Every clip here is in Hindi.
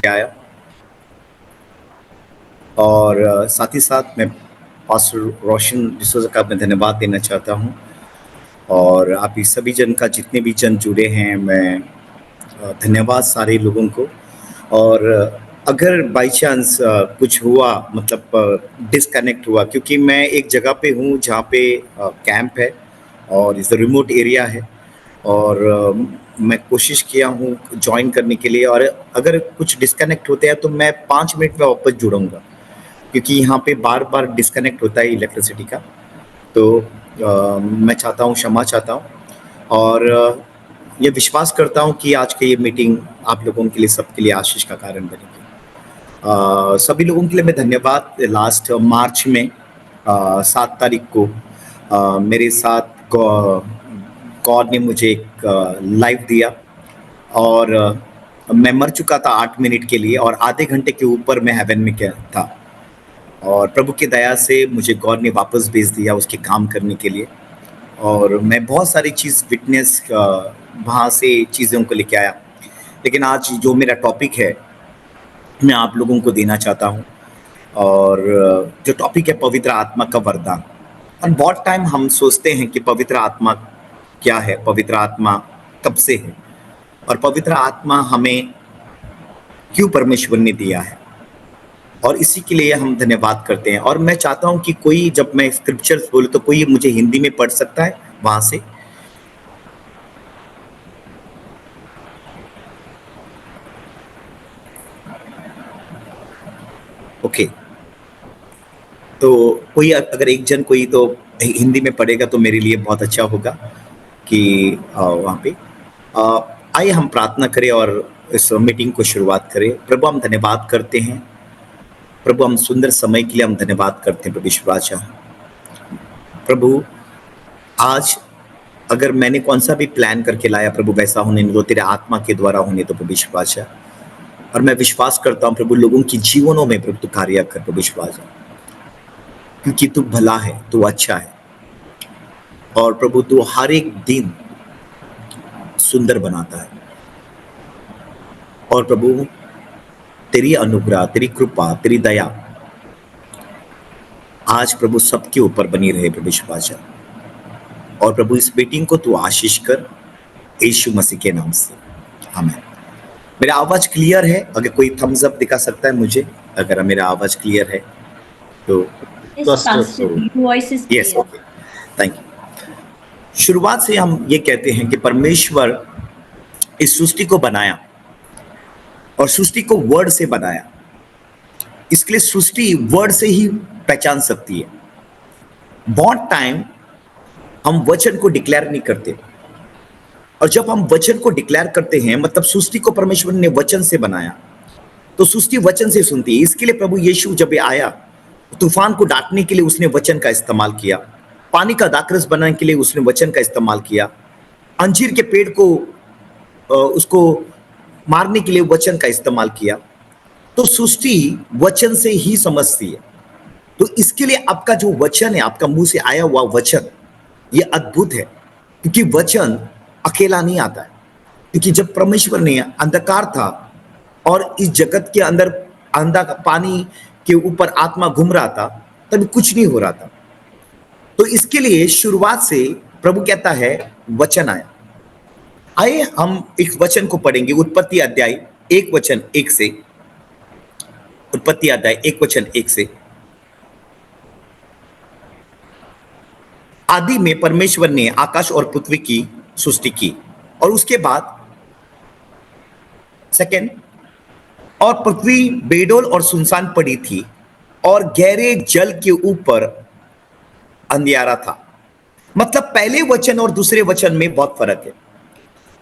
आया और साथ ही साथ मैं पास्टर रोशन डिसूजा का मैं धन्यवाद देना चाहता हूँ और आप इस सभी जन का जितने भी जन जुड़े हैं मैं धन्यवाद सारे लोगों को। और अगर बाई चांस कुछ हुआ मतलब डिस्कनेक्ट हुआ क्योंकि मैं एक जगह पे हूँ जहाँ पे कैंप है और इस रिमोट एरिया है और मैं कोशिश किया हूँ ज्वाइन करने के लिए और अगर कुछ डिस्कनेक्ट होते हैं तो मैं 5 मिनट में वापस जुड़ूंगा क्योंकि यहाँ पे बार बार डिस्कनेक्ट होता है इलेक्ट्रिसिटी का। तो मैं चाहता हूँ क्षमा चाहता हूँ और ये विश्वास करता हूँ कि आज की ये मीटिंग आप लोगों के लिए सबके लिए आशीष का कारण बनेगी। सभी लोगों के लिए मैं धन्यवाद। लास्ट मार्च में 7 तारीख को मेरे साथ गॉड ने मुझे एक लाइव दिया और मैं मर चुका था 8 मिनट के लिए और आधे घंटे के ऊपर मैं हेवन में था और प्रभु की दया से मुझे गॉड ने वापस भेज दिया उसके काम करने के लिए और मैं बहुत सारी चीज़ विटनेस वहाँ से चीज़ों को लेके आया। लेकिन आज जो मेरा टॉपिक है मैं आप लोगों को देना चाहता हूँ और जो टॉपिक है पवित्र आत्मा का वरदान। और बहुत टाइम हम सोचते हैं कि पवित्र आत्मा क्या है, पवित्र आत्मा कब से है और पवित्र आत्मा हमें क्यों परमेश्वर ने दिया है और इसी के लिए हम धन्यवाद करते हैं। और मैं चाहता हूं कि कोई जब मैं स्क्रिप्चर्स बोलूं तो कोई मुझे हिंदी में पढ़ सकता है वहां से। ओके, तो कोई अगर एक जन कोई तो हिंदी में पढ़ेगा तो मेरे लिए बहुत अच्छा होगा कि वहाँ पे आइए हम प्रार्थना करें और इस मीटिंग को शुरुआत करें। प्रभु हम धन्यवाद करते हैं, प्रभु हम सुंदर समय के लिए हम धन्यवाद करते हैं। प्रभु विश्वास प्रभु आज अगर मैंने कौन सा भी प्लान करके लाया प्रभु वैसा होने नहीं दो, तेरे आत्मा के द्वारा होने तो प्रभु विश्वास है। और मैं विश्वास करता हूँ प्रभु लोगों की जीवनों में प्रभु तू कार्य कर प्रभु विश्वास है, क्योंकि तू भला है, तू अच्छा है और प्रभु तू हर एक दिन सुंदर बनाता है। और प्रभु तेरी अनुग्रह, तेरी कृपा, तेरी दया आज प्रभु सबके ऊपर बनी रहे प्रभु विश्वास। और प्रभु इस मीटिंग को तू आशीष कर यीशु मसीह के नाम से, आमीन। मेरा आवाज क्लियर है? अगर कोई थम्स अप दिखा सकता है मुझे अगर मेरा आवाज क्लियर है तो। Yes, okay, thank you. शुरुआत से हम ये कहते हैं कि परमेश्वर इस सृष्टि को बनाया और सृष्टि को वर्ड से बनाया, इसके लिए सृष्टि वर्ड से ही पहचान सकती है। बहुत टाइम हम वचन को डिक्लेयर नहीं करते और जब हम वचन को डिक्लेयर करते हैं मतलब सृष्टि को परमेश्वर ने वचन से बनाया तो सृष्टि वचन से सुनती है। इसके लिए प्रभु यीशु जब आया तूफान को डांटने के लिए उसने वचन का इस्तेमाल किया, पानी का दाखरस बनाने के लिए उसने वचन का इस्तेमाल किया, अंजीर के पेड़ को उसको मारने के लिए वचन का इस्तेमाल किया। तो सृष्टि वचन से ही समझती है। तो इसके लिए आपका जो वचन है, आपका मुंह से आया हुआ वचन, ये अद्भुत है क्योंकि वचन अकेला नहीं आता है। क्योंकि जब परमेश्वर ने अंधकार था और इस जगत के अंदर पानी के ऊपर आत्मा घूम रहा था तभी कुछ नहीं हो रहा था। तो इसके लिए शुरुआत से प्रभु कहता है वचन आया। आइए हम एक वचन को पढ़ेंगे, उत्पत्ति अध्याय 1:1 से। उत्पत्ति अध्याय 1:1 से। आदि में परमेश्वर ने आकाश और पृथ्वी की सृष्टि की और उसके बाद सेकंड, और पृथ्वी बेडोल और सुनसान पड़ी थी और गहरे जल के ऊपर अंधियारा था। मतलब पहले वचन और दूसरे वचन में बहुत फर्क है।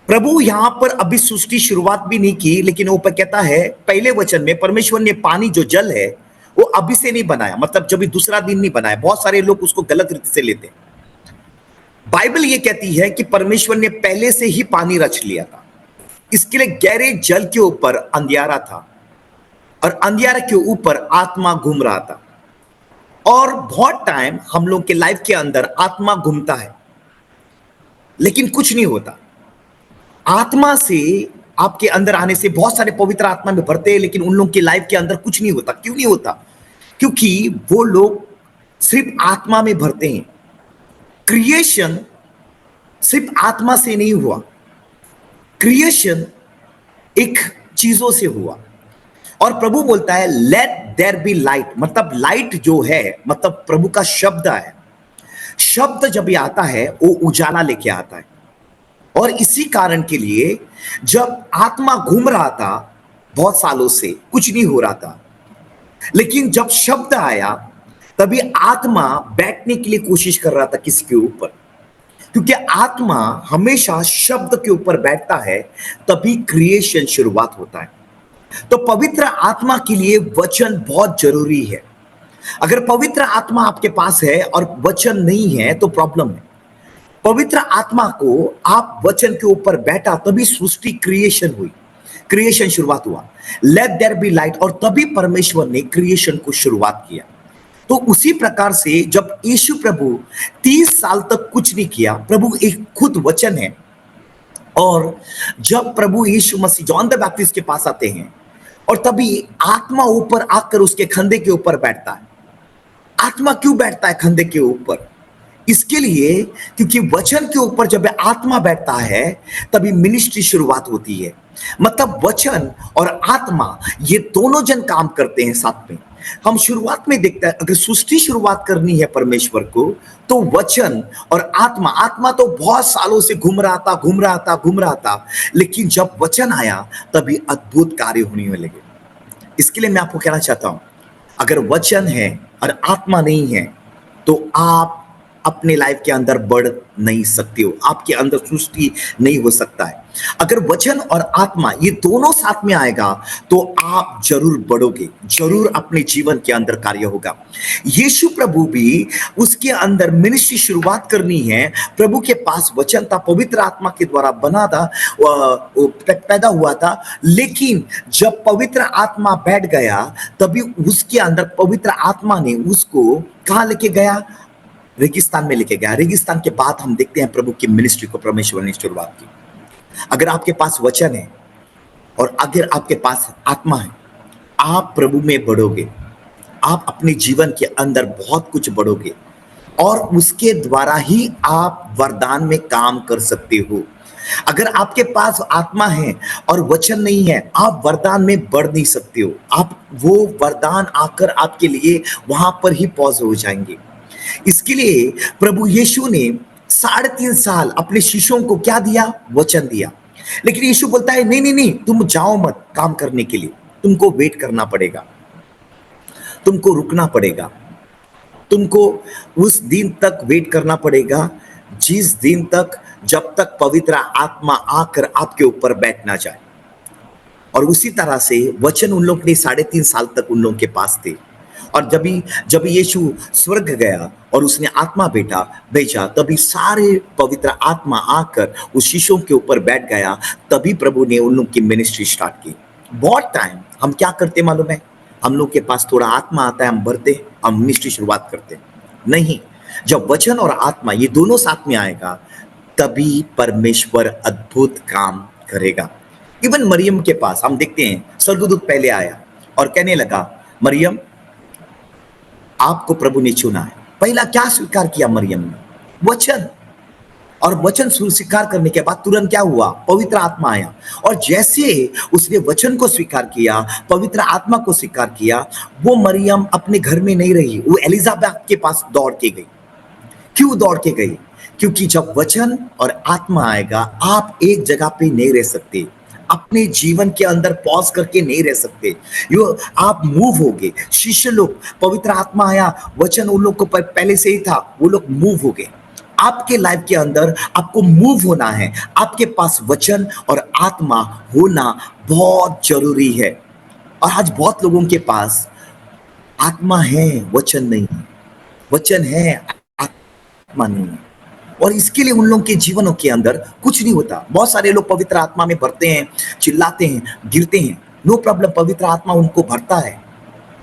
प्रभु यहां पर अभी सृष्टि शुरुआत भी नहीं की, लेकिन ऊपर कहता है पहले वचन में परमेश्वर ने पानी जो जल है वो अभी से नहीं बनाया, मतलब जब दूसरा दिन नहीं बनाया। बहुत सारे लोग उसको गलत रीति से लेते हैं। बाइबल ये कहती है कि परमेश्वर ने पहले से ही पानी रच लिया था। इसके लिए गहरे जल के ऊपर अंधियारा था और अंधियारे के ऊपर आत्मा घूम रहा था। और बहुत टाइम हम लोग के लाइफ के अंदर आत्मा घूमता है लेकिन कुछ नहीं होता। आत्मा से आपके अंदर आने से बहुत सारे पवित्र आत्मा में भरते हैं, लेकिन उन लोगों की लाइफ के अंदर कुछ नहीं होता। क्यों नहीं होता? क्योंकि वो लोग सिर्फ आत्मा में भरते हैं। क्रिएशन सिर्फ आत्मा से नहीं हुआ, क्रिएशन एक चीजों से हुआ। और प्रभु बोलता है लेट देयर बी लाइट, मतलब लाइट जो है मतलब प्रभु का शब्द है। शब्द जब ये आता है वो उजाला लेके आता है। और इसी कारण के लिए जब आत्मा घूम रहा था बहुत सालों से कुछ नहीं हो रहा था, लेकिन जब शब्द आया तभी आत्मा बैठने के लिए कोशिश कर रहा था किसी के ऊपर, क्योंकि आत्मा हमेशा शब्द के ऊपर बैठता है, तभी क्रिएशन शुरुआत होता है। तो पवित्र आत्मा के लिए वचन बहुत जरूरी है। अगर पवित्र आत्मा आपके पास है और वचन नहीं है तो प्रॉब्लम है। पवित्र आत्मा को आप वचन के ऊपर बैठा तभी सृष्टि क्रिएशन हुई, क्रिएशन शुरुआत हुआ। लेट देयर बी लाइट, और तभी परमेश्वर ने क्रिएशन को शुरुआत किया। तो उसी प्रकार से जब यीशु प्रभु 30 साल तक कुछ नहीं किया, प्रभु एक खुद वचन है। और जब प्रभु यीशु मसीह जॉन द बैप्टिस्ट के पास आते हैं और तभी आत्मा ऊपर आकर उसके कंधे के ऊपर बैठता है। आत्मा क्यों बैठता है कंधे के ऊपर? इसके लिए क्योंकि वचन के ऊपर जब आत्मा बैठता है तभी मिनिस्ट्री शुरुआत होती है। मतलब वचन और आत्मा ये दोनों जन काम करते हैं साथ में। हम शुरुआत में देखते हैं अगर सृष्टि शुरुआत करनी है परमेश्वर को, तो वचन और आत्मा, आत्मा तो बहुत सालों से घूम रहा था, लेकिन जब वचन आया तभी अद्भुत कार्य होने लगे। इसके लिए मैं आपको कहना चाहता हूं, अगर वचन है और आत्मा नहीं है तो आप अपने लाइफ के अंदर बढ़ नहीं सकते हो, आपके अंदर सृष्टि नहीं हो सकता है। अगर वचन और आत्मा ये दोनों साथ में आएगा तो आप जरूर बढ़ोगे, जरूर अपने जीवन के अंदर कार्य होगा। यीशु प्रभु भी उसके अंदर मिनिस्ट्री शुरुआत करनी है, प्रभु के पास वचन था, पवित्र आत्मा के द्वारा बना था, पैदा हुआ था। लेकिन जब पवित्र आत्मा बैठ गया तभी उसके अंदर पवित्र आत्मा ने उसको कहां लेके गया? रेगिस्तान में लेके गया। रेगिस्तान के बाद हम देखते हैं प्रभु की मिनिस्ट्री को परमेश्वर ने शुरुआत की। अगर आपके पास वचन है और अगर आपके पास आत्मा है, आप प्रभु में बढ़ोगे, आप अपने जीवन के अंदर बहुत कुछ बढ़ोगे और उसके द्वारा ही आप वरदान में काम कर सकते हो। अगर आपके पास आत्मा है और वचन नहीं है, आप वरदान में बढ़ नहीं सकते हो। आप वो वरदान आकर आपके लिए वहां पर ही पॉज हो जाएंगे। इसके लिए प्रभु यीशु ने 3.5 साल अपने शिष्यों को क्या दिया? वचन दिया। लेकिन यीशु बोलता है नहीं नहीं नहीं, तुम जाओ मत काम करने के लिए, तुमको वेट करना पड़ेगा, तुमको रुकना पड़ेगा, तुमको उस दिन तक वेट करना पड़ेगा जिस दिन तक जब तक पवित्र आत्मा आकर आपके ऊपर बैठ ना जाए। और उसी तरह से वचन उन लोग ने 3.5 साल तक उन लोगों के पास थे। और जब यीशु स्वर्ग गया और उसने आत्मा भेजा तभी सारे पवित्र आत्मा आकर उस शिष्यों के ऊपर बैठ गया। तभी प्रभु ने उन लोग की मिनिस्ट्री स्टार्ट की। बहुत टाइम हम क्या करते मालूम है? हम लोग के पास थोड़ा आत्मा आता है, हम भरते, हम मिनिस्ट्री शुरुआत करते नहीं। जब वचन और आत्मा ये दोनों साथ में आएगा तभी परमेश्वर अद्भुत काम करेगा। इवन मरियम के पास हम देखते हैं स्वर्गदूत पहले आया और कहने लगा, मरियम आपको प्रभु ने चुना है। पहला क्या स्वीकार किया मरियम ने? वचन। और वचन स्वीकार करने के बाद तुरंत क्या हुआ? पवित्र आत्मा आया। और जैसे उसने वचन को स्वीकार किया, पवित्र आत्मा को स्वीकार किया, वो मरियम अपने घर में नहीं रही, वो एलिजाबेथ के पास दौड़ के गई। क्यों दौड़ के गई? क्योंकि जब वचन और आत्मा आएगा आप एक जगह पे नहीं रह सकते, अपने जीवन के अंदर पॉज करके नहीं रह सकते, आप मूव होगे। शिष्य लोग, पवित्र आत्मा आया, वचन उन लोग को पहले से ही था, वो लोग मूव हो गए। आपके लाइफ के अंदर आपको मूव होना है, आपके पास वचन और आत्मा होना बहुत जरूरी है। और आज बहुत लोगों के पास आत्मा है, वचन नहीं है, वचन है, आत्मा नहीं है। और इसके लिए उन लोगों के जीवनों के अंदर कुछ नहीं होता। बहुत सारे लोग पवित्र आत्मा में भरते हैं, चिल्लाते हैं, गिरते हैं, नो प्रॉब्लम, पवित्र आत्मा उनको भरता है,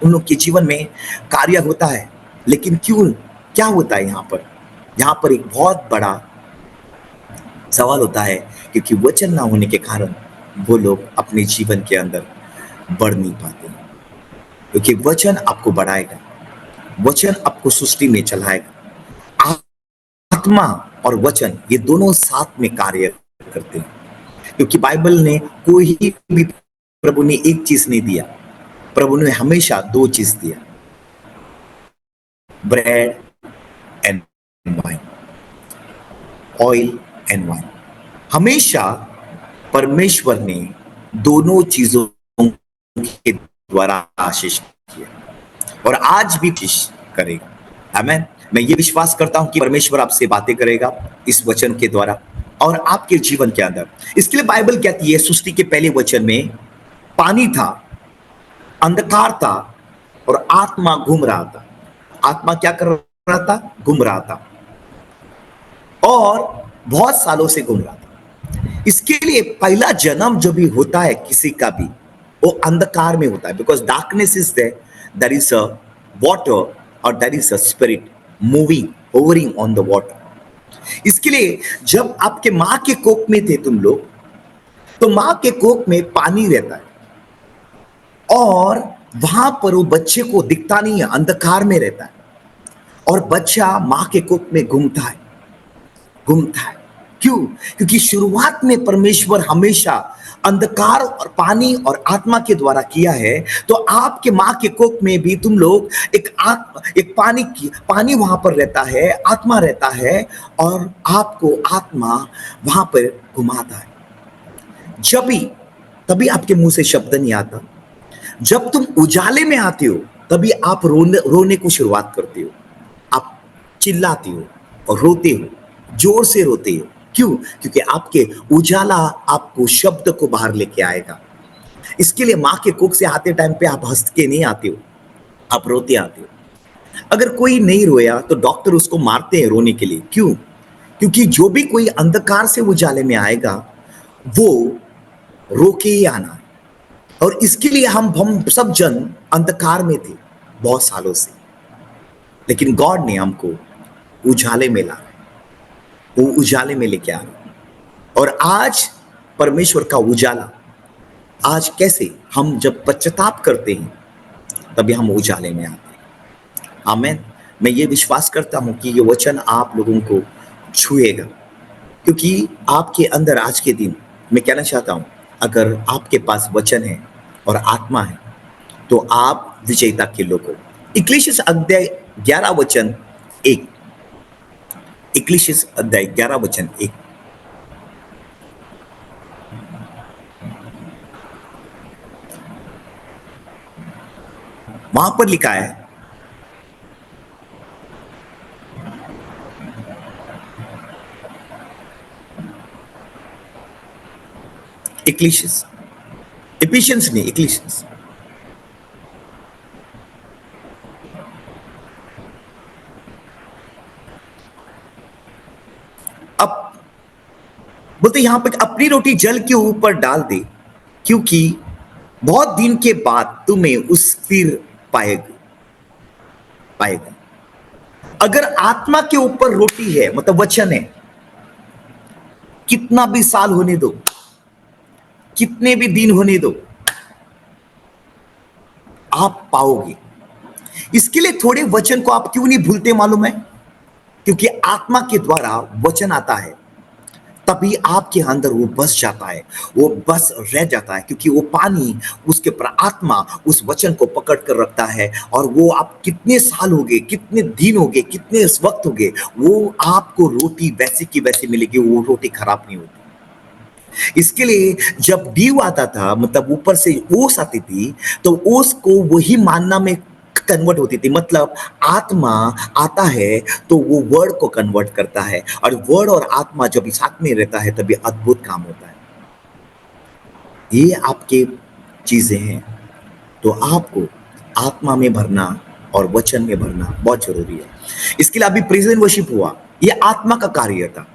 उन लोग के जीवन में कार्य होता है। लेकिन क्यों, क्या होता है यहाँ पर एक बहुत बड़ा सवाल होता है, क्योंकि वचन ना होने के कारण वो लोग अपने जीवन के अंदर बढ़ नहीं पाते, क्योंकि वचन आपको बढ़ाएगा, वचन आपको सृष्टि में चलाएगा। आत्मा और वचन ये दोनों साथ में कार्य करते हैं, क्योंकि बाइबल ने कोई भी, प्रभु ने एक चीज नहीं दिया, प्रभु ने हमेशा दो चीज दिया, bread and wine, oil and wine. हमेशा परमेश्वर ने दोनों चीजों के द्वारा आशीष किया और आज भी आशीष करेगा। आमीन। मैं ये विश्वास करता हूं कि परमेश्वर आपसे बातें करेगा इस वचन के द्वारा और आपके जीवन के अंदर। इसके लिए बाइबल कहती है सृष्टि के पहले वचन में पानी था, अंधकार था और आत्मा घूम रहा था। आत्मा क्या कर रहा था? घूम रहा था, और बहुत सालों से घूम रहा था। इसके लिए पहला जन्म जो भी होता है किसी का भी, वो अंधकार में होता है, because darkness is there is a water और there is a spirit moving hovering on the water. इसके लिए जब आपके मां के कोख में थे तुम लोग, तो मां के कोख में पानी रहता है और वहां पर वो बच्चे को दिखता नहीं है, अंधकार में रहता है, और बच्चा मां के कोख में घूमता है। क्यों? क्योंकि शुरुआत में परमेश्वर हमेशा अंधकार और पानी और आत्मा के द्वारा किया है। तो आपके मां के कोख में भी तुम लोग एक पानी वहां पर रहता है, आत्मा रहता है, और आपको आत्मा वहां पर घुमाता है। तभी आपके मुंह से शब्द नहीं आता। जब तुम उजाले में आते हो तभी आप रोने को शुरुआत करते हो, आप चिल्लाते हो और रोते हो, जोर से रोते हो। क्यों? क्योंकि आपके उजाला आपको शब्द को बाहर लेके आएगा। इसके लिए मां के कोख से आते टाइम पे आप हंस के नहीं आते हो, आप रोते आते हो। अगर कोई नहीं रोया तो डॉक्टर उसको मारते हैं रोने के लिए। क्यों? क्योंकि जो भी कोई अंधकार से उजाले में आएगा वो रो के ही आना है। और इसके लिए हम सब जन अंधकार में थे बहुत सालों से, लेकिन गॉड ने हमको उजाले में ला, वो उजाले में लेके आ रहा। और आज परमेश्वर का उजाला, आज कैसे हम जब पश्चाताप करते हैं तभी हम उजाले में आते हैं। आमीन। मैं ये विश्वास करता हूं कि ये वचन आप लोगों को छुएगा, क्योंकि आपके अंदर आज के दिन मैं कहना चाहता हूं, अगर आपके पास वचन है और आत्मा है तो आप विजेता के लोग हो। इक्लेशियस अध्याय 11 वचन 1, इक्लेशियस अध्याय 11 वचन 1। वहां पर लिखा है, इक्लेशियस, एफिशिएंस नहीं, इक्लेशियस। अब बोलते यहां पर अपनी रोटी जल के ऊपर डाल दे, क्योंकि बहुत दिन के बाद तुम्हें उस फिर पाएगा। अगर आत्मा के ऊपर रोटी है, मतलब वचन है, कितना भी साल होने दो, कितने भी दिन होने दो, आप पाओगे। इसके लिए थोड़े वचन को आप क्यों नहीं भूलते मालूम है? क्योंकि आत्मा के द्वारा वचन आता है, तभी आपके अंदर वो बस जाता है, वो बस रह जाता है, क्योंकि वो पानी, उसके ऊपर आत्मा उस वचन को पकड़ कर रखता है। और वो आप कितने साल हो गए, कितने दिन हो गए, कितने वक्त हो गए, वो आपको रोटी वैसी की वैसी मिलेगी, वो रोटी खराब नहीं होती। इसके लिए जब ड्यू आता था, मतलब ऊपर से ओस आती थी, तो ओस को वही मानना में कन्वर्ट होती थी। मतलब आत्मा आता है तो वो वर्ड को कन्वर्ट करता है, और वर्ड और आत्मा जब साथ में रहता है तभी अद्भुत काम होता है। ये आपके चीजें हैं, तो आपको आत्मा में भरना और वचन में भरना बहुत जरूरी है। इसके लिए अभी प्रेजेंट वर्शिप हुआ, ये आत्मा का कार्य था,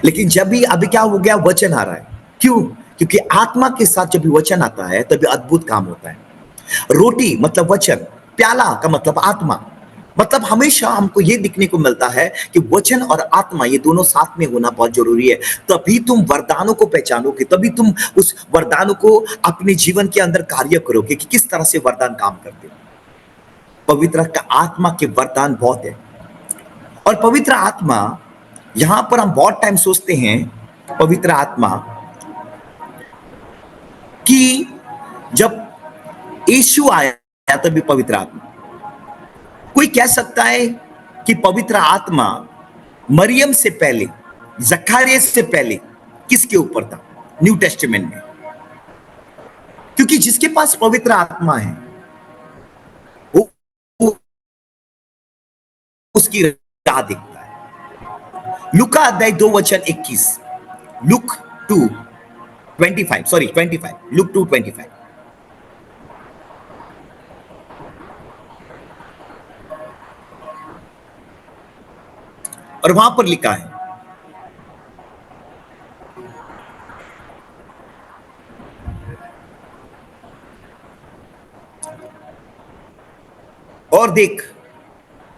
लेकिन जब भी अभी क्या हो गया, वचन आ रहा है। क्यों? क्योंकि आत्मा के साथ जब भी वचन आता है तभी अद्भुत काम होता है। रोटी मतलब वचन, प्याला का मतलब आत्मा, मतलब हमेशा हमको ये दिखने को मिलता है कि वचन और आत्मा ये दोनों साथ में होना बहुत जरूरी है। तभी तुम वरदानों को पहचानोगे, तभी तुम उस वरदानों को अपने जीवन के अंदर कार्य करोगे कि किस तरह से वरदान काम करते हैं। पवित्र आत्मा के वरदान बहुत है। और पवित्र आत्मा, यहां पर हम बहुत टाइम सोचते हैं पवित्र आत्मा कि जब यीशु आया तभी पवित्र आत्मा। कोई कह सकता है कि पवित्र आत्मा मरियम से पहले, जकारिया से पहले किसके ऊपर था न्यू टेस्टामेंट में? क्योंकि जिसके पास पवित्र आत्मा है वो उसकी राह देखता है। लुका अध्याय 2 वचन 21, लुक 2:25, सॉरी 25, लुक 2:25। और वहां पर लिखा है, और देख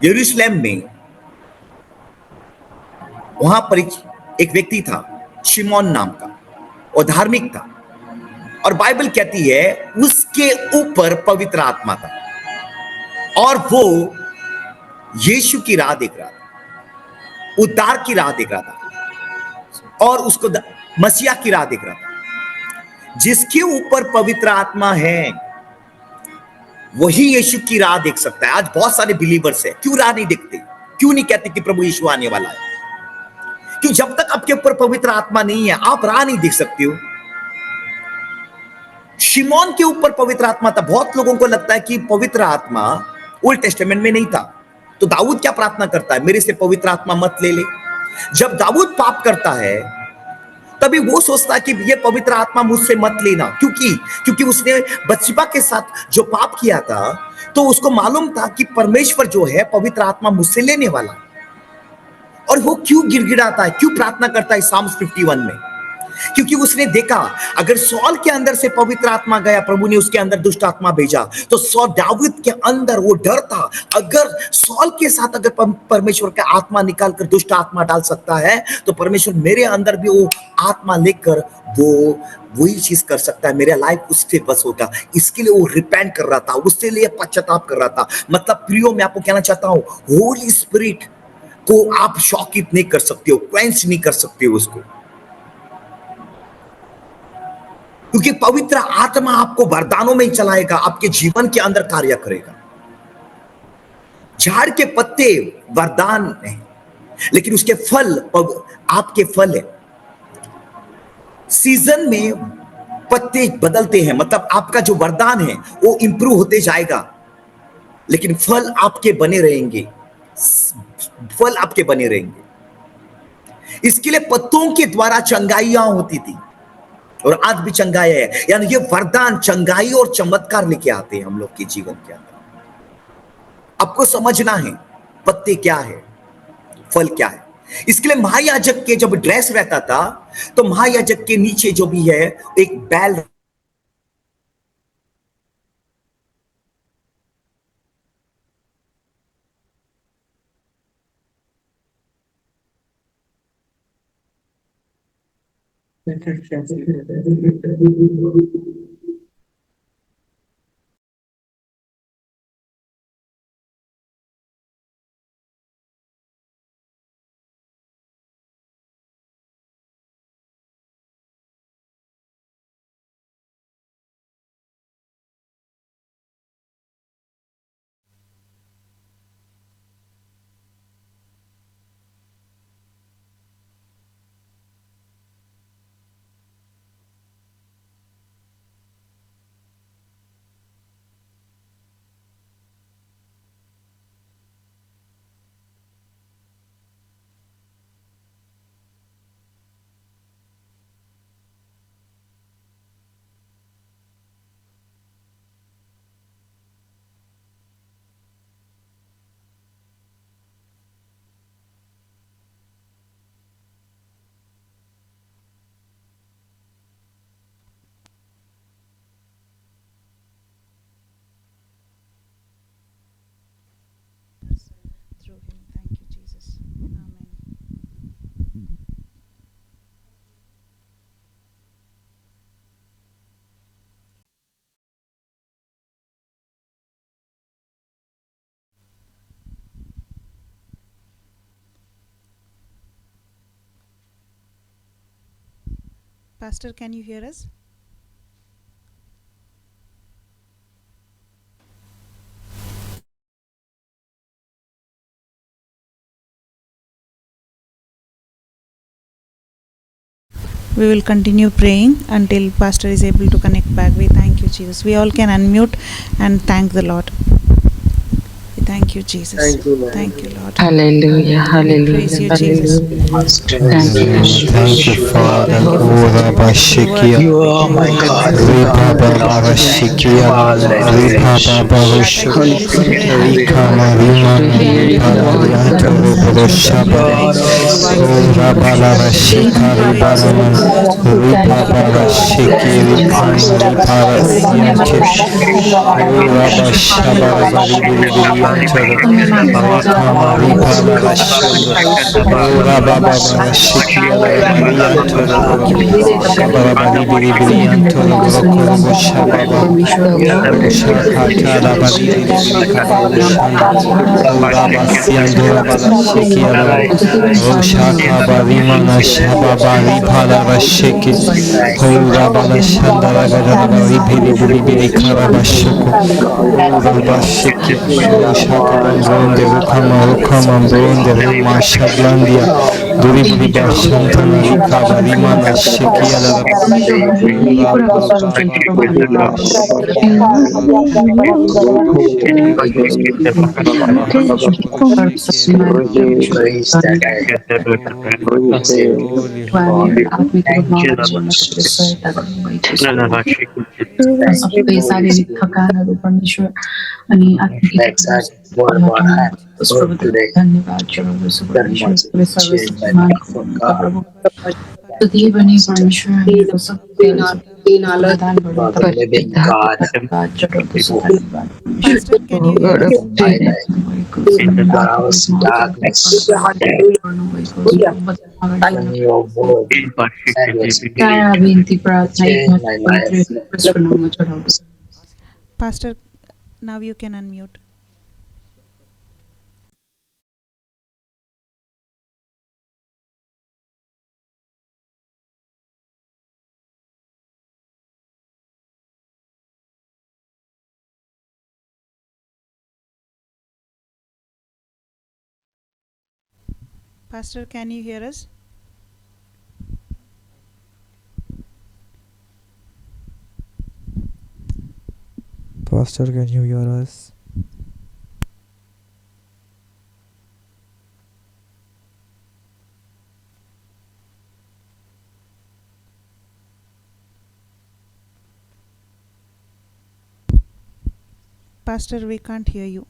यरूशलेम में वहां पर एक व्यक्ति था शिमोन नाम का, और धार्मिक था। और बाइबल कहती है उसके ऊपर पवित्र आत्मा था और वो यीशु की राह देख रहा था, उद्धार की राह देख रहा था, और उसको मसीहा की राह देख रहा था। जिसके ऊपर पवित्र आत्मा है वही यीशु की राह देख सकता है। आज बहुत सारे बिलीवर्स है, क्यों राह नहीं देखते? क्यों नहीं कहते कि प्रभु यीशु आने वाला है? क्यों? जब तक आपके ऊपर पवित्र आत्मा नहीं है आप राह नहीं देख सकते हो। शिमोन के ऊपर पवित्र आत्मा था। बहुत लोगों को लगता है कि पवित्र आत्मा ओल्ड टेस्टामेंट में नहीं था। तो दाऊद क्या प्रार्थना करता है? मेरे से पवित्र आत्मा मत ले ले। जब दाऊद पाप करता है तभी वो सोचता है कि ये पवित्र आत्मा मुझसे मत लेना। क्योंकि क्योंकि उसने बत्शेबा के साथ जो पाप किया था तो उसको मालूम था कि परमेश्वर जो है पवित्र आत्मा मुझसे लेने वाला है। और वो क्यों गिड़गिड़ाता है, क्यों प्रार्थना करता है साम्स 51 में? क्योंकि उसने देखा अगर सॉल के अंदर से पवित्र आत्मा गया, प्रभु ने उसके अंदर दुष्ट आत्मा भेजा, तो सॉल दाऊद के अंदर वो डर था, अगर सॉल के साथ अगर परमेश्वर का आत्मा निकाल कर दुष्ट आत्मा डाल सकता है तो परमेश्वर मेरे अंदर भी वो आत्मा लेकर वो वही चीज कर सकता है, मेरा लाइफ उससे बस होगा। इसके लिए वो रिपेंट कर रहा था, उसके लिए पश्चाताप कर रहा था। मतलब प्रियो, मैं आपको कहना चाहता हूं होली स्पिरिट को आप शॉकित नहीं कर सकते हो, क्वेंच नहीं कर सकते हो उसको, क्योंकि पवित्र आत्मा आपको वरदानों में ही चलाएगा, आपके जीवन के अंदर कार्य करेगा। झाड़ के पत्ते वरदान है लेकिन उसके फल आपके फल है। सीजन में पत्ते बदलते हैं, मतलब आपका जो वरदान है वो इंप्रूव होते जाएगा लेकिन फल आपके बने रहेंगे, फल आपके बने रहेंगे। इसके लिए पत्तों के द्वारा चंगाइयां होती थी और आज भी चंगाई है। यानी ये वरदान चंगाई और चमत्कार लेके आते हैं हम लोग के जीवन के अंदर। आपको समझना है पत्ते क्या है, फल क्या है। इसके लिए महायाजक के जब ड्रेस रहता था तो महायाजक के नीचे जो भी है एक बैल Pastor, can you hear us? We will continue praying until Pastor is able to connect back. We thank you, Jesus. We all can unmute and thank the Lord. We thank you, Jesus. Thank you, Lord. Thank you, Lord. Hallelujah, hallelujah, Praise you, Jesus. Thank you, Thank you, Father. Ora bashikia. You are my God, Ripa God, baba Lord. Thank you, bashikia. Father. Ripa baba Thank you, rushu. Holy Spirit. Rika to marimana hear ripa your voice, larianto roborosaba. God of Ora bala bashika ribaraman. Ripa baba shiki rikama ripa rasiante. Ora bashaba rabali bili bilianto. Rikama ripa la rashando. Ora baba baba shikia la rabali antoro shabara bali bili bili antoro borokoro boshababa roshakata la bali bili bili kara boshanda ora basiandora bala shikia baba roshaka barimana shababa ripala bashiki ora bala shandara gadara bali bili bili bili kara bashoko ora bashiki roshaka bambronde rukama mbronde ruma shablandia Duri buri bashantana rika barimana shikia la ura baba baba baba ura baba baba shiki ura baba baba shiki grace that I receive. holy holy Thank you, Lord Jesus. असं Thank you, पे Holy झालेली Spirit. थकान आणि परमेश्वर आणि आत्मिक That's that word what I have heard today. धन्यवाद चलो सो That परमेश्वर much पूरे सर्विस changed my मान life, oh का God. प्रभु तो Pastor, दिए बने परमेश्वर हमें को सब दान बढ़े For the living God धन्यवाद चलो तो सो धन्यवाद Pastor, can you hear us? in my life. When I was in darkness, and your word and your spirit विनती प्रार्थना एक changed मत my पवित्र life. प्रश्न चढ़ाओ Pastor, now you can unmute. Pastor, can you hear us? Pastor, can you hear us? Pastor, we can't hear you.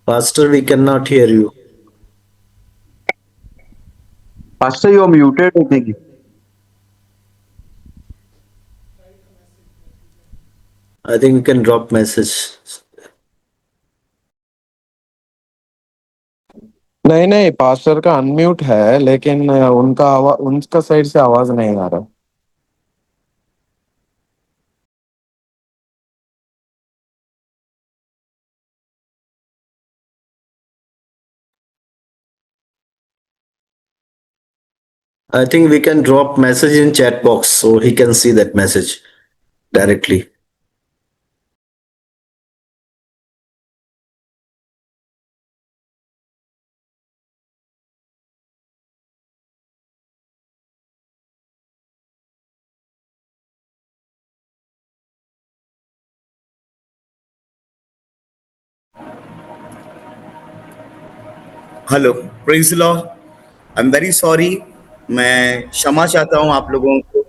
Pastor, we cannot hear you. Pastor, you are muted, I think. I think you can drop message. नहीं नहीं पास्टर का अनम्यूट है लेकिन उनका साइड से आवाज नहीं आ रहा। I think we can drop message in chat box so he can see that message directly. Hello, praise Lord. I am very sorry. मैं क्षमा चाहता हूँ आप लोगों को।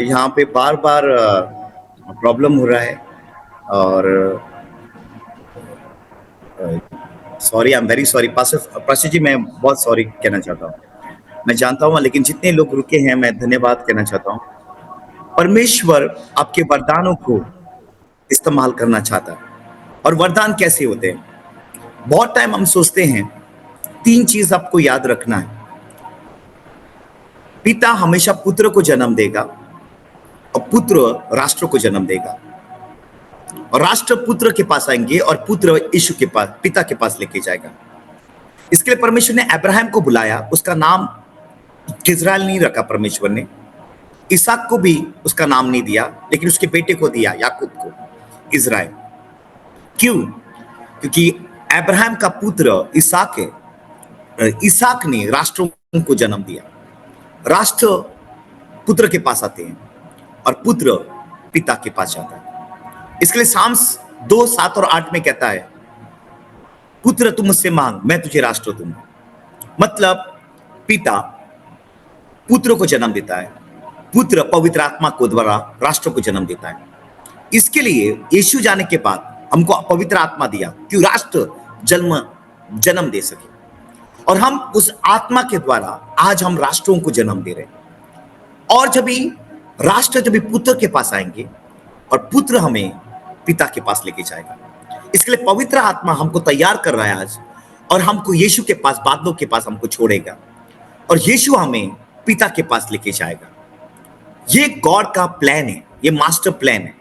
यहाँ पे बार बार प्रॉब्लम हो रहा है और sorry, I am very sorry. Pastor ji, मैं बहुत सॉरी कहना चाहता हूँ। मैं जानता हूँ, लेकिन जितने लोग रुके हैं मैं धन्यवाद कहना चाहता हूँ। परमेश्वर आपके वरदानों को इस्तेमाल करना चाहता है। और वरदान कैसे होते हैं? बहुत टाइम हम सोचते हैं तीन चीज आपको याद रखना है। पिता हमेशा पुत्र को जन्म देगा और पुत्र राष्ट्र को जन्म देगा, और राष्ट्र पुत्र के पास आएंगे और पुत्र यीशु के पास, पिता के पास लेके जाएगा। इसके लिए परमेश्वर ने अब्राहम को बुलाया, उसका नाम इस्राएल नहीं रखा परमेश्वर ने। इसहाक को भी उसका नाम नहीं दिया, लेकिन उसके बेटे को दिया, याकूब को, इस्राएल। क्यों? क्योंकि अब्राहम का पुत्र इसहाक है। इसहाक ने राष्ट्रों को जन्म दिया। राष्ट्र पुत्र के पास आते हैं और पुत्र पिता के पास जाता है। इसके लिए साम्स 2, 7 और 8 में कहता है, पुत्र तुम मुझसे मांग, मैं तुझे राष्ट्र दूंगा। मतलब पिता पुत्र को जन्म देता है, पुत्र पवित्र आत्मा को द्वारा राष्ट्र को जन्म देता है। इसके लिए यीशु जाने के बाद हमको पवित्र आत्मा दिया, क्यों? राष्ट्र जन्म दे सके, और हम उस आत्मा के द्वारा आज हम राष्ट्रों को जन्म दे रहे हैं। और जब राष्ट्र जब पुत्र के पास आएंगे और पुत्र हमें पिता के पास लेके जाएगा। इसके लिए पवित्र आत्मा हमको तैयार कर रहा है आज, और हमको यीशु के पास, बादलों के पास हमको छोड़ेगा, और यीशु हमें पिता के पास लेके जाएगा। ये गॉड का प्लान है, ये मास्टर प्लान है,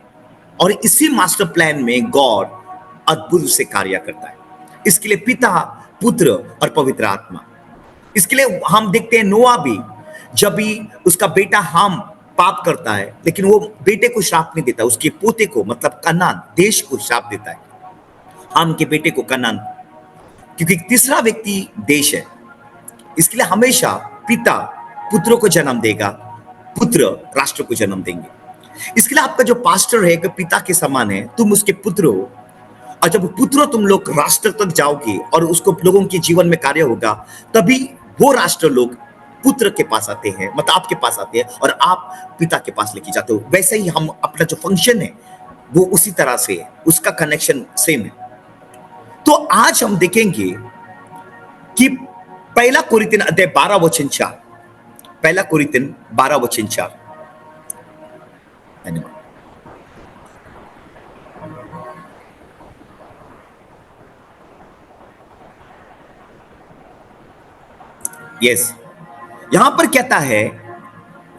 और इसी मास्टर प्लान में गॉड अद्भुत से कार्य करता है। इसके लिए पिता, पुत्र और पवित्र आत्मा। इसके लिए हम देखते हैं नोआ भी, जब भी उसका बेटा हाम पाप करता है, लेकिन वो बेटे को श्राप नहीं देता, उसके पोते को, मतलब कनान देश को श्राप देता है, हाम के बेटे को कनान, क्योंकि तीसरा व्यक्ति देश है। इसके लिए हमेशा पिता पुत्र को जन्म देगा, पुत्र राष्ट्र को जन्म देंगे। इसके लिए आपका जो पास्टर है, पिता के समान है, तुम उसके पुत्र हो, और जब पुत्र तुम लोग राष्ट्र तक जाओगे और उसको लोगों के जीवन में कार्य होगा, तभी वो राष्ट्र लोग पुत्र के पास आते हैं, मतलब आपके पास आते हैं, और आप पिता के पास लेके जाते हो। वैसे ही हम अपना जो फंक्शन है वो उसी तरह से है, उसका कनेक्शन सेम है। तो आज हम देखेंगे कि पहला कोरिन्थियन अध्याय 12 वचन 4, पहला कोरिन्थियन 12 वचन 4। धन्यवाद। यस, यहां पर कहता है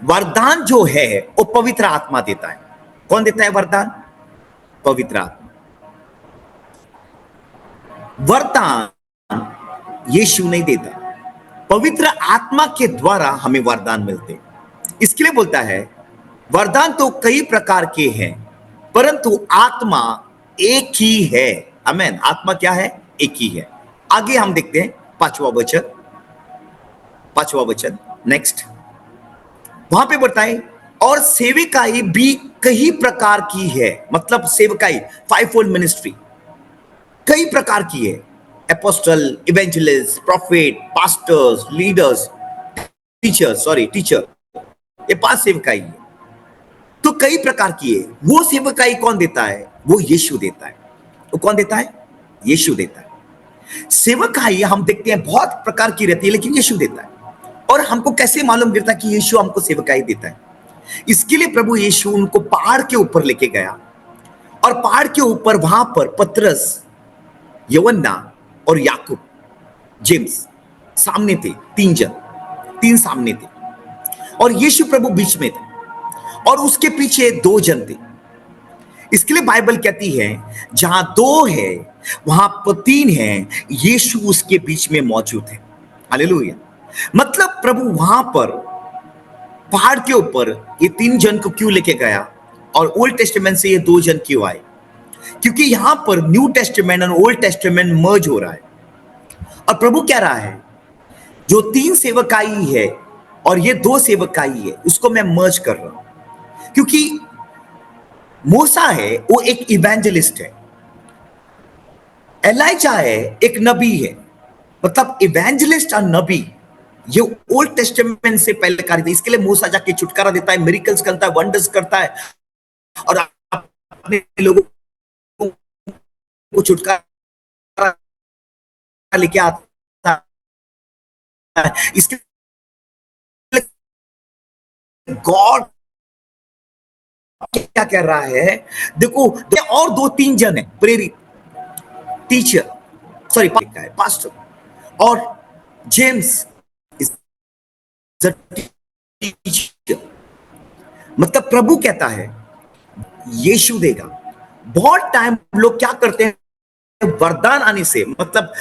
वरदान जो है वो पवित्र आत्मा देता है। कौन देता है वरदान? पवित्र आत्मा। वरदान यीशु नहीं देता, पवित्र आत्मा के द्वारा हमें वरदान मिलते। इसके लिए बोलता है वरदान तो कई प्रकार के हैं, परंतु आत्मा एक ही है। आमेन। आत्मा क्या है? एक ही है। आगे हम देखते हैं पांचवा वचन नेक्स्ट, वहां पे बताए और सेविकाई भी कई प्रकार की है। मतलब सेवकाई, 5-fold मिनिस्ट्री कई प्रकार की है। Apostle, evangelist, profit, pastors, leaders, teacher, ये 5 सेवकाई है। तो कई प्रकार की है। वो सेवकाई कौन देता है? वो यीशु देता है। वो कौन देता है? यीशु देता है। सेवकाई हम देखते हैं बहुत प्रकार की रहती है, लेकिन यीशु देता है। और हमको कैसे मालूम गिरता कि यीशु हमको सेवकाई देता है? इसके लिए प्रभु यीशु उनको पहाड़ के ऊपर लेके गया, और पहाड़ के ऊपर वहां पर पतरस, यूहन्ना और याकूब, जेम्स सामने थे। 3 सामने थे, और यीशु प्रभु बीच में थे, और उसके पीछे 2 जन थे। इसके लिए बाइबल कहती है जहां 2 है वहां पर 3 है, यीशु उसके बीच में मौजूद है। हालेलुया। मतलब प्रभु वहां पर पहाड़ के ऊपर ये 3 जन को क्यों लेके गया, और ओल्ड टेस्टामेंट से ये 2 जन क्यों आए? क्योंकि यहां पर न्यू टेस्टामेंट और ओल्ड टेस्टामेंट मर्ज हो रहा है, और प्रभु कह रहा है जो 3 सेवकाई है और ये 2 सेवकाई है, उसको मैं मर्ज कर रहा हूं। क्योंकि मूसा है, वो एक इवेंजलिस्ट है, एलाइजा है, एक नबी है। मतलब इवेंजलिस्ट और नबी ये ओल्ड टेस्टामेंट से पहले कार्य था। इसके लिए मूसा जाके छुटकारा देता है, मिरेकल्स करता है, वंडर्स करता है, और अपने लोगों को छुटकारा लेके आता है। इसके गॉड क्या कह रहा है? देखो, और 2-3 जन है प्रेरित, टीचर, पास्टर और जेम्स इज द टीचर, मतलब प्रभु कहता है यीशु देगा। बहुत टाइम लोग क्या करते हैं, वरदान आने से, मतलब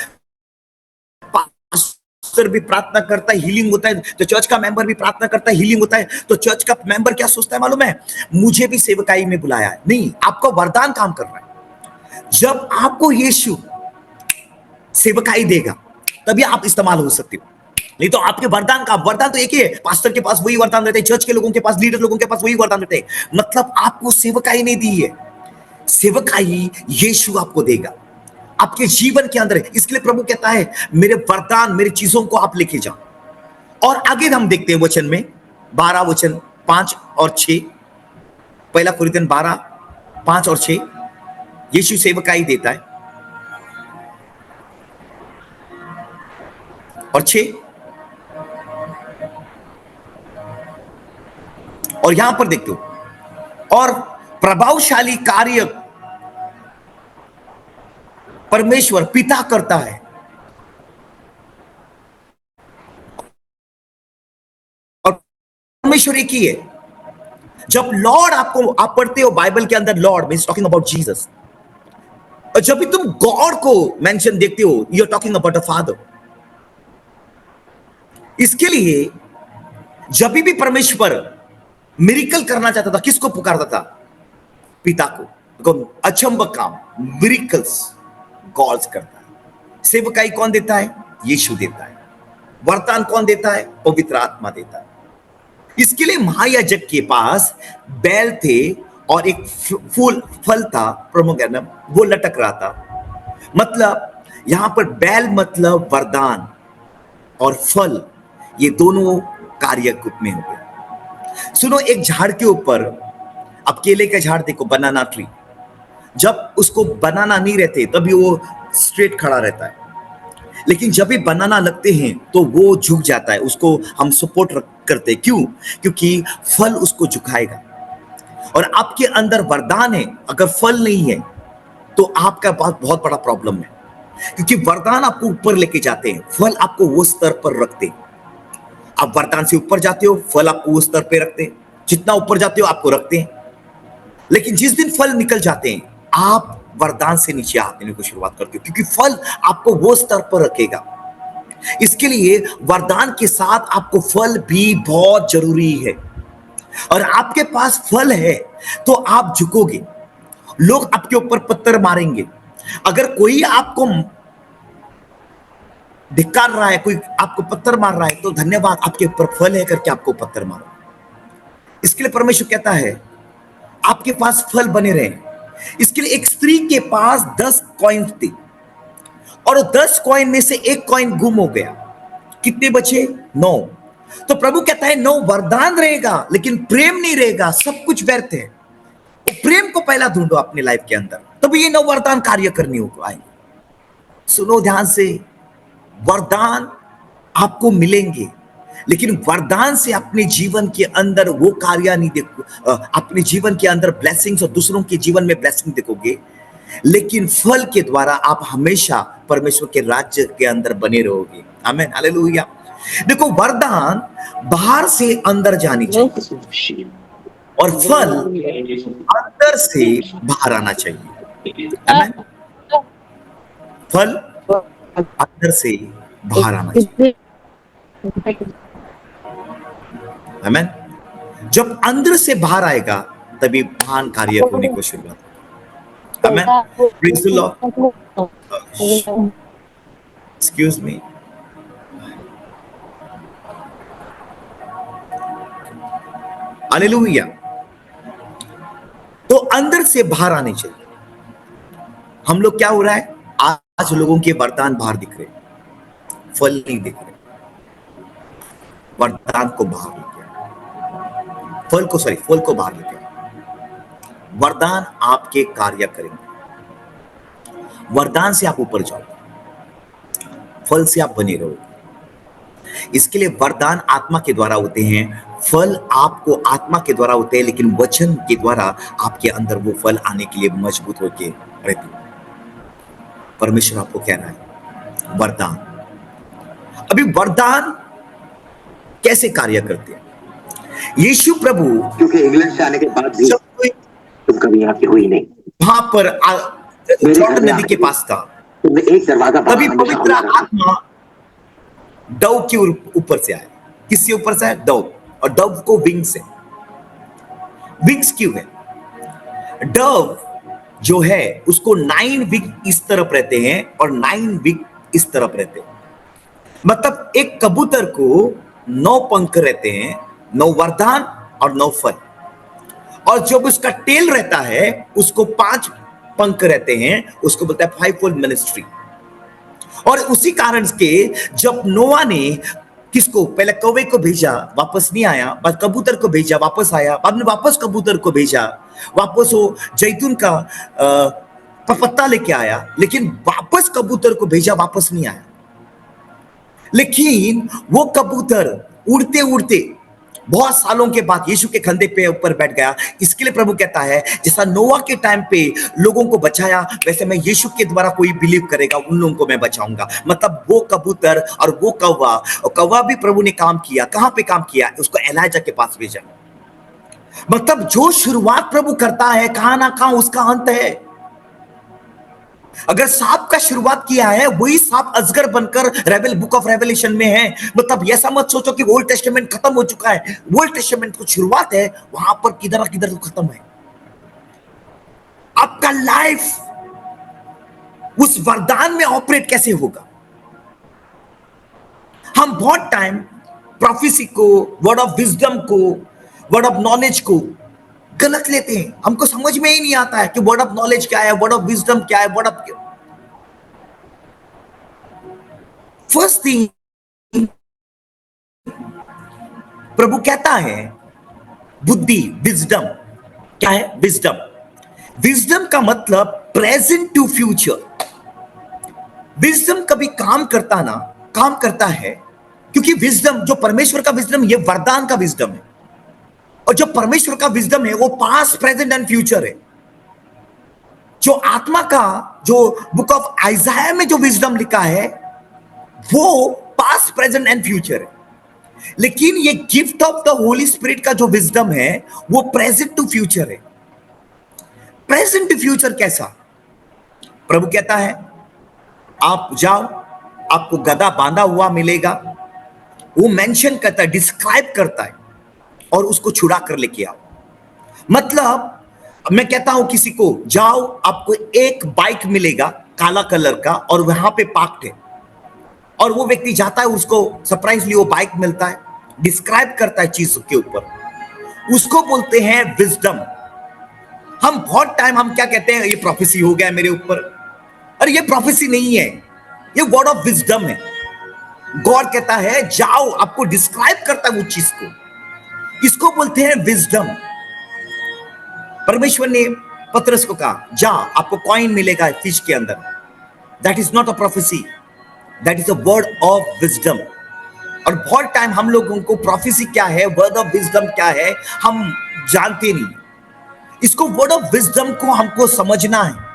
पास्टर भी प्रार्थना करता है हीलिंग होता है, तो चर्च का मेंबर भी प्रार्थना करता है हीलिंग होता है, तो चर्च का मेंबर क्या सोचता है मालूम है, मुझे भी सेवकाई में बुलाया है। नहीं, आपका वरदान काम कर रहा है। जब आपको यीशु सेवकाई देगा तभी आप इस्तेमाल हो सकते हो, नहीं तो आपके वरदान का वरदान तो एक ही है। पास्टर के पास वही वरदान रहते हैं, चर्च के लोगों के पास, लीडर लोगों के पास वही वरदान रहते हैं, मतलब आपको सेवकाई नहीं दी है। सेवकाई यीशु आपको देगा, आपके जीवन के अंदर है। इसके लिए प्रभु कहता है मेरे वरदान, मेरी चीजों को आप लेके जाओ। और आगे हम देखते हैं वचन में 12 वचन 5 और 6, पहला कुरिन्थियन 12 5 और 6, यीशु सेवकाई देता है। और 6, और यहां पर देखते हो, और प्रभावशाली कार्य परमेश्वर पिता करता है। और परमेश्वर एक ही है। जब लॉर्ड आपको, आप पढ़ते हो बाइबल के अंदर lord means talking about Jesus, और जब भी तुम गॉड को मेंशन देखते हो, you are talking about a father. इसके लिए जब भी परमेश्वर मिरेकल करना चाहता था, किसको पुकारता था? पिता को। अचंभ काम, मिरेकल्स गॉड करता है। सेवकाई कौन देता है? यीशु देता है। वरदान कौन देता है? पवित्र आत्मा देता है। इसके लिए महायाजक के पास बैल थे और एक फल था, प्रोमोग्रेनेट, वो लटक रहा था। मतलब यहां पर बैल मतलब वरदान और फल, ये दोनों कार्य ग्रुप में हो गए। सुनो, एक झाड़ के ऊपर, अब केले का झाड़ देखो, बनाना ट्री, जब उसको बनाना नहीं रहते तभी वो स्ट्रेट खड़ा रहता है, लेकिन जब भी बनाना लगते हैं तो वो झुक जाता है, उसको हम सपोर्ट करते हैं। क्यों? क्योंकि फल उसको झुकाएगा। और आपके अंदर वरदान है, अगर फल नहीं है तो आपका बहुत बड़ा प्रॉब्लम है, क्योंकि वरदान आपको ऊपर लेके जाते हैं, फल आपको वो स्तर पर रखते हैं। आप वरदान से ऊपर जाते हो, फल आपको उस स्तर पे रखते हैं। जितना ऊपर जाते हो आपको रखते हैं, लेकिन जिस दिन फल निकल जाते हैं आप वरदान से नीचे आने को शुरुआत करते हो, क्योंकि फल आपको वो स्तर पर रखेगा। इसके लिए वरदान के साथ आपको फल भी बहुत जरूरी है। और आपके पास फल है तो आप झुकोगे, लोग आपके ऊपर पत्थर मारेंगे। अगर कोई आपको धिक्कार रहा है, कोई आपको पत्थर मार रहा है, तो धन्यवाद, आपके ऊपर फल है करके आपको पत्थर मारो। इसके लिए परमेश्वर कहता है आपके पास फल बने रहे। इसके लिए एक स्त्री के पास 10 कॉइन थे और 10 कॉइन में से एक कॉइन गुम हो गया। कितने बचे? 9। तो प्रभु कहता है 9 वरदान रहेगा लेकिन प्रेम नहीं रहेगा, सब कुछ व्यर्थ है। तो प्रेम को पहला ढूंढो अपने लाइफ के अंदर, तभी ये 9 वरदान कार्य करनी होगा आएंगे। सुनो ध्यान से, वरदान आपको मिलेंगे, लेकिन वरदान से अपने जीवन के अंदर वो कार्य नहीं देखो, अपने जीवन के अंदर ब्लेसिंग्स और दूसरों के जीवन में ब्लेसिंग देखोगे, लेकिन फल के द्वारा आप हमेशा परमेश्वर के राज्य के अंदर बने रहोगे। आमीन, हालेलुया। देखो, वरदान बाहर से अंदर जानी चाहिए और फल अंदर से बाहर आना चाहिए। आमीन, फल अंदर से बाहर आना चाहिए। आमीन। जब अंदर से बाहर आएगा तभी महान कार्य होने को शुरुआत होगा। आमीन। Praise the Lord. Excuse me. Hallelujah. तो अंदर से बाहर आने चाहिए। हम लोग क्या हो रहा है, आज लोगों के वरदान बाहर दिख रहे, फल नहीं दिख रहे। वरदान को बाहर लेके आओ, फल को बाहर लेके आओ। वरदान आपके कार्य करेंगे, वरदान से आप ऊपर जाओ, फल से आप बने रहोगे। इसके लिए वरदान आत्मा के द्वारा होते हैं, फल आपको आत्मा के द्वारा होते हैं, लेकिन वचन के द्वारा आपके अंदर वो फल आने के लिए मजबूत होके रहते हैं। परमेश्वर आपको कह रहा है वरदान, अभी वरदान कैसे कार्य करते हैं? यीशु प्रभु क्योंकि इंग्लैंड से आने के बाद भी जब कोई तुम कभी यहाँ की हुई नहीं। वहां पर जॉर्डन नदी के पास था, तुमने एक दरवाजा तभी पवित्र आत्मा डव के ऊपर से आया। किसके ऊपर से आया? डव। और डव को विंग्स है। विंग्स क्यों है? डव जो है उसको 9 विंग इस तरफ रहते हैं और 9 विंग इस तरफ रहते हैं। मतलब एक कबूतर को 9 पंख रहते हैं, 9 वरदान और 9 फल। और जब उसका टेल रहता है उसको 5 पंख रहते हैं, उसको बोलता है 5-fold मिनिस्ट्री। और उसी कारण के जब नोआ ने किसको पहले कौवे को भेजा, वापस नहीं आया, बाद कबूतर को भेजा, वापस आया, बाद में वापस कबूतर को भेजा, वापस वो जैतून का पत्ता लेके आया, लेकिन वापस कबूतर को भेजा, वापस नहीं आया। लेकिन वो कबूतर उड़ते उड़ते बहुत सालों के बाद यीशु के कंधे पे ऊपर बैठ गया। इसके लिए प्रभु कहता है जैसा नोआ के टाइम पे लोगों को बचाया, वैसे मैं यीशु के द्वारा कोई बिलीव करेगा उन लोगों को मैं बचाऊंगा। मतलब वो कबूतर और वो कौवा, और कौवा भी प्रभु ने काम किया। कहां पे काम किया? उसको एलाइजा के पास भेजा। मतलब जो शुरुआत प्रभु करता है कहां ना कहां उसका अंत है। अगर सांप का शुरुआत किया है वही सांप अजगर बनकर बुक ऑफ रेवलेशन में है। मतलब ऐसा मत सोचो कि ओल्ड टेस्टामेंट खत्म हो चुका है। ओल्ड टेस्टामेंट की शुरुआत है, वहां पर किधर किधर तो खत्म है। आपका लाइफ उस वरदान में ऑपरेट कैसे होगा? हम बहुत टाइम प्रोफेसी को, वर्ड ऑफ विजडम को, वर्ड ऑफ नॉलेज को गलत लेते हैं। हमको समझ में ही नहीं आता है कि वर्ड ऑफ नॉलेज क्या है, वर्ड ऑफ विजडम क्या है, वर्ड ऑफ फर्स्ट थिंग प्रभु कहता है बुद्धि, विजडम क्या है? विजडम। विजडम का मतलब प्रेजेंट टू फ्यूचर। विजडम कभी काम करता है क्योंकि विजडम जो परमेश्वर का विजडम, ये वरदान का विजडम है। और जो परमेश्वर का विजडम है वो पास्ट, प्रेजेंट एंड फ्यूचर है। जो आत्मा का, जो बुक ऑफ आइजाया में जो विजडम लिखा है वो पास्ट, प्रेजेंट एंड फ्यूचर है। लेकिन ये gift of the Holi spirit का जो विजडम है वो प्रेजेंट टू फ्यूचर है। प्रेजेंट टू फ्यूचर कैसा? प्रभु कहता है आप जाओ, आपको गधा बांधा हुआ मिलेगा। वो मेंशन करता है, डिस्क्राइब करता है, और उसको छुड़ा कर लेके आओ। मतलब मैं कहता हूं किसी को जाओ, आपको एक बाइक मिलेगा काला कलर का और वहां पे पार्क्ड है, और वो व्यक्ति जाता है, उसको सरप्राइजली वो बाइक मिलता है, डिस्क्राइब करता है चीज के ऊपर, उसको बोलते हैं विजडम। हम बहुत टाइम हम क्या कहते हैं, ये प्रोफेसी हो गया मेरे ऊपर। अरे ये प्रोफेसी नहीं है, ये वर्ड ऑफ विजडम है। गॉड कहता है जाओ, आपको डिस्क्राइब करता है वो चीज को, इसको बोलते हैं विजडम। परमेश्वर ने पतरस को कहा जा, आपको कॉइन मिलेगा फिश के अंदर। That is not a prophecy, that is a word of wisdom. और बहुत टाइम हम लोगों को प्रोफेसी क्या है, वर्ड ऑफ विजडम क्या है, हम जानते नहीं। इसको वर्ड ऑफ विजडम को हमको समझना है।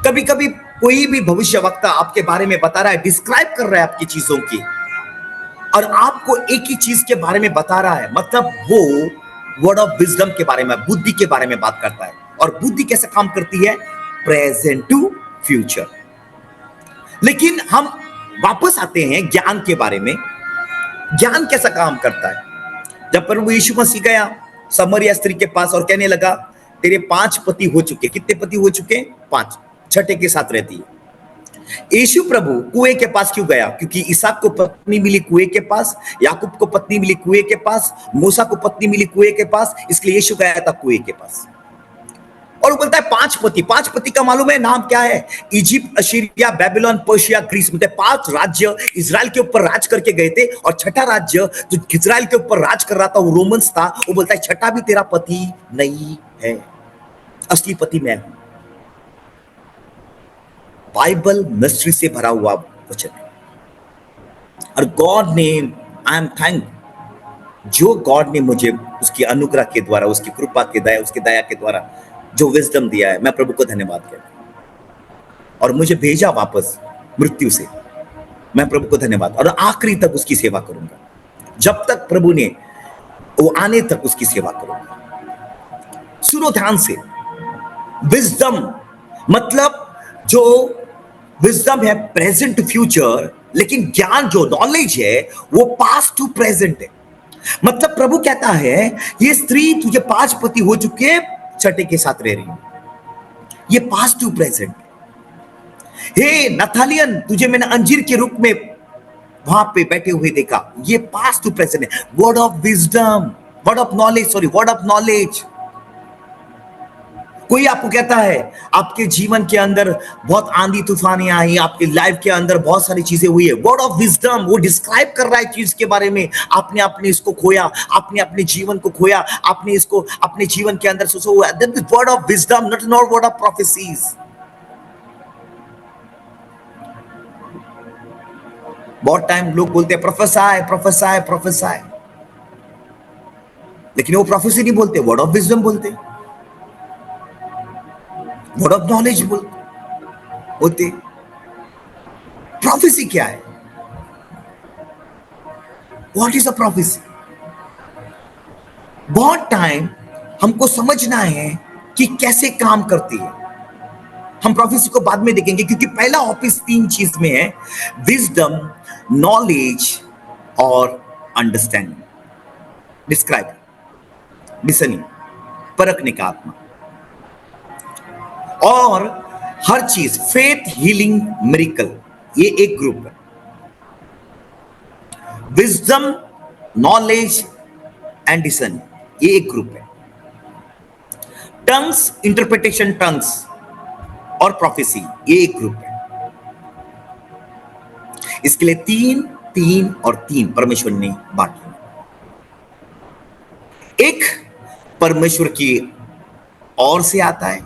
कभी कभी कोई भी भविष्यवक्ता आपके बारे में बता रहा है, डिस्क्राइब कर रहा है आपकी चीजों की, और आपको एक ही चीज के बारे में बता रहा है, मतलब वो वर्ड ऑफ विजडम के बारे में, बुद्धि के बारे में बात करता है। और बुद्धि कैसे काम करती है? Present to future. लेकिन हम वापस आते हैं ज्ञान के बारे में। ज्ञान कैसा काम करता है? जब प्रभु यीशु मसीह गया समरिया स्त्री के पास और कहने लगा तेरे 5 पति हो चुके। कितने पति हो चुके? 5। छठे के साथ रहती है। यीशु प्रभु कुएं के पास क्यों गया? क्योंकि इसहाक को पत्नी मिली कुएं के पास, याकूब को पत्नी मिली कुएं के पास, मूसा को पत्नी मिली कुएं के पास, इसलिए यीशु गया था कुएं के पास। और वो बोलता है 5 पति। 5 पति का मालूम है नाम क्या है? Egypt, Assyria, Babylon, Persia, Greece. मतलब 5 राज्य इजराइल के ऊपर राज करके गए थे, और छठा राज्य जो इजराइल के ऊपर राज कर रहा था वो रोमन्स था। वो बोलता है छठा भी तेरा पति नहीं है, असली पति मैं हूं। बाइबल मिस्ट्री से भरा हुआ वचन है। और गॉड ने, आई एम थैंक, जो गॉड ने मुझे उसकी अनुग्रह के द्वारा, उसकी कृपा के दया, उसकी दया के द्वारा जो विजडम दिया है, मैं प्रभु को धन्यवाद करता हूं। और मुझे भेजा वापस मृत्यु से, मैं प्रभु को धन्यवाद और आखिरी तक उसकी सेवा करूंगा, जब तक प्रभु ने वो आने तक उसकी सेवा करूंगा। सुनो ध्यान से, विजडम मतलब जो विजडम है प्रेजेंट टू फ्यूचर, लेकिन ज्ञान जो नॉलेज है वो पास्ट टू प्रेजेंट है। मतलब प्रभु कहता है ये स्त्री तुझे 5 पति हो चुके, छठे के साथ रह रही है, ये पास्ट टू प्रेजेंट। हे नथालियन, तुझे मैंने अंजीर के रूप में वहां पे बैठे हुए देखा, ये पास्ट टू प्रेजेंट है। Word of wisdom, word of knowledge, sorry word of knowledge. कोई आपको कहता है आपके जीवन के अंदर बहुत आंधी तूफानें आई, आपके लाइफ के अंदर बहुत सारी चीजें हुई है, वर्ड ऑफ विजडम वो डिस्क्राइब कर रहा है चीज के बारे में। आपने अपने इसको खोया, आपने अपने जीवन को खोया, आपने इसको अपने जीवन के अंदर सोचा हुआ, that is word of wisdom, not word of prophecies. बहुत टाइम लोग बोलते हैं प्रोफेसाय प्रोफेसाय प्रोफेसाय, लेकिन वो प्रोफेसी नहीं बोलते, वर्ड ऑफ विजडम बोलते, वर्ड ऑफ नॉलेज बोलते। प्रोफेसी क्या है? What is a prophecy? बहुत टाइम हमको समझना है कि कैसे काम करती है। हम प्रोफेसी को बाद में देखेंगे, क्योंकि पहला ऑफिस 3 चीज में है, विजडम, नॉलेज और अंडरस्टैंडिंग। डिस्क्राइब, डिसर्निंग, परखने का आत्मा, और हर चीज फेथ, हीलिंग, मिरेकल, ये एक ग्रुप है। विजडम, नॉलेज एंड डिसर्निंग, ये एक ग्रुप है। टंग्स, इंटरप्रिटेशन टंग्स और प्रोफेसी, ये एक ग्रुप है। इसके लिए 3 3 और 3 परमेश्वर ने बांटी। एक परमेश्वर की ओर से आता है,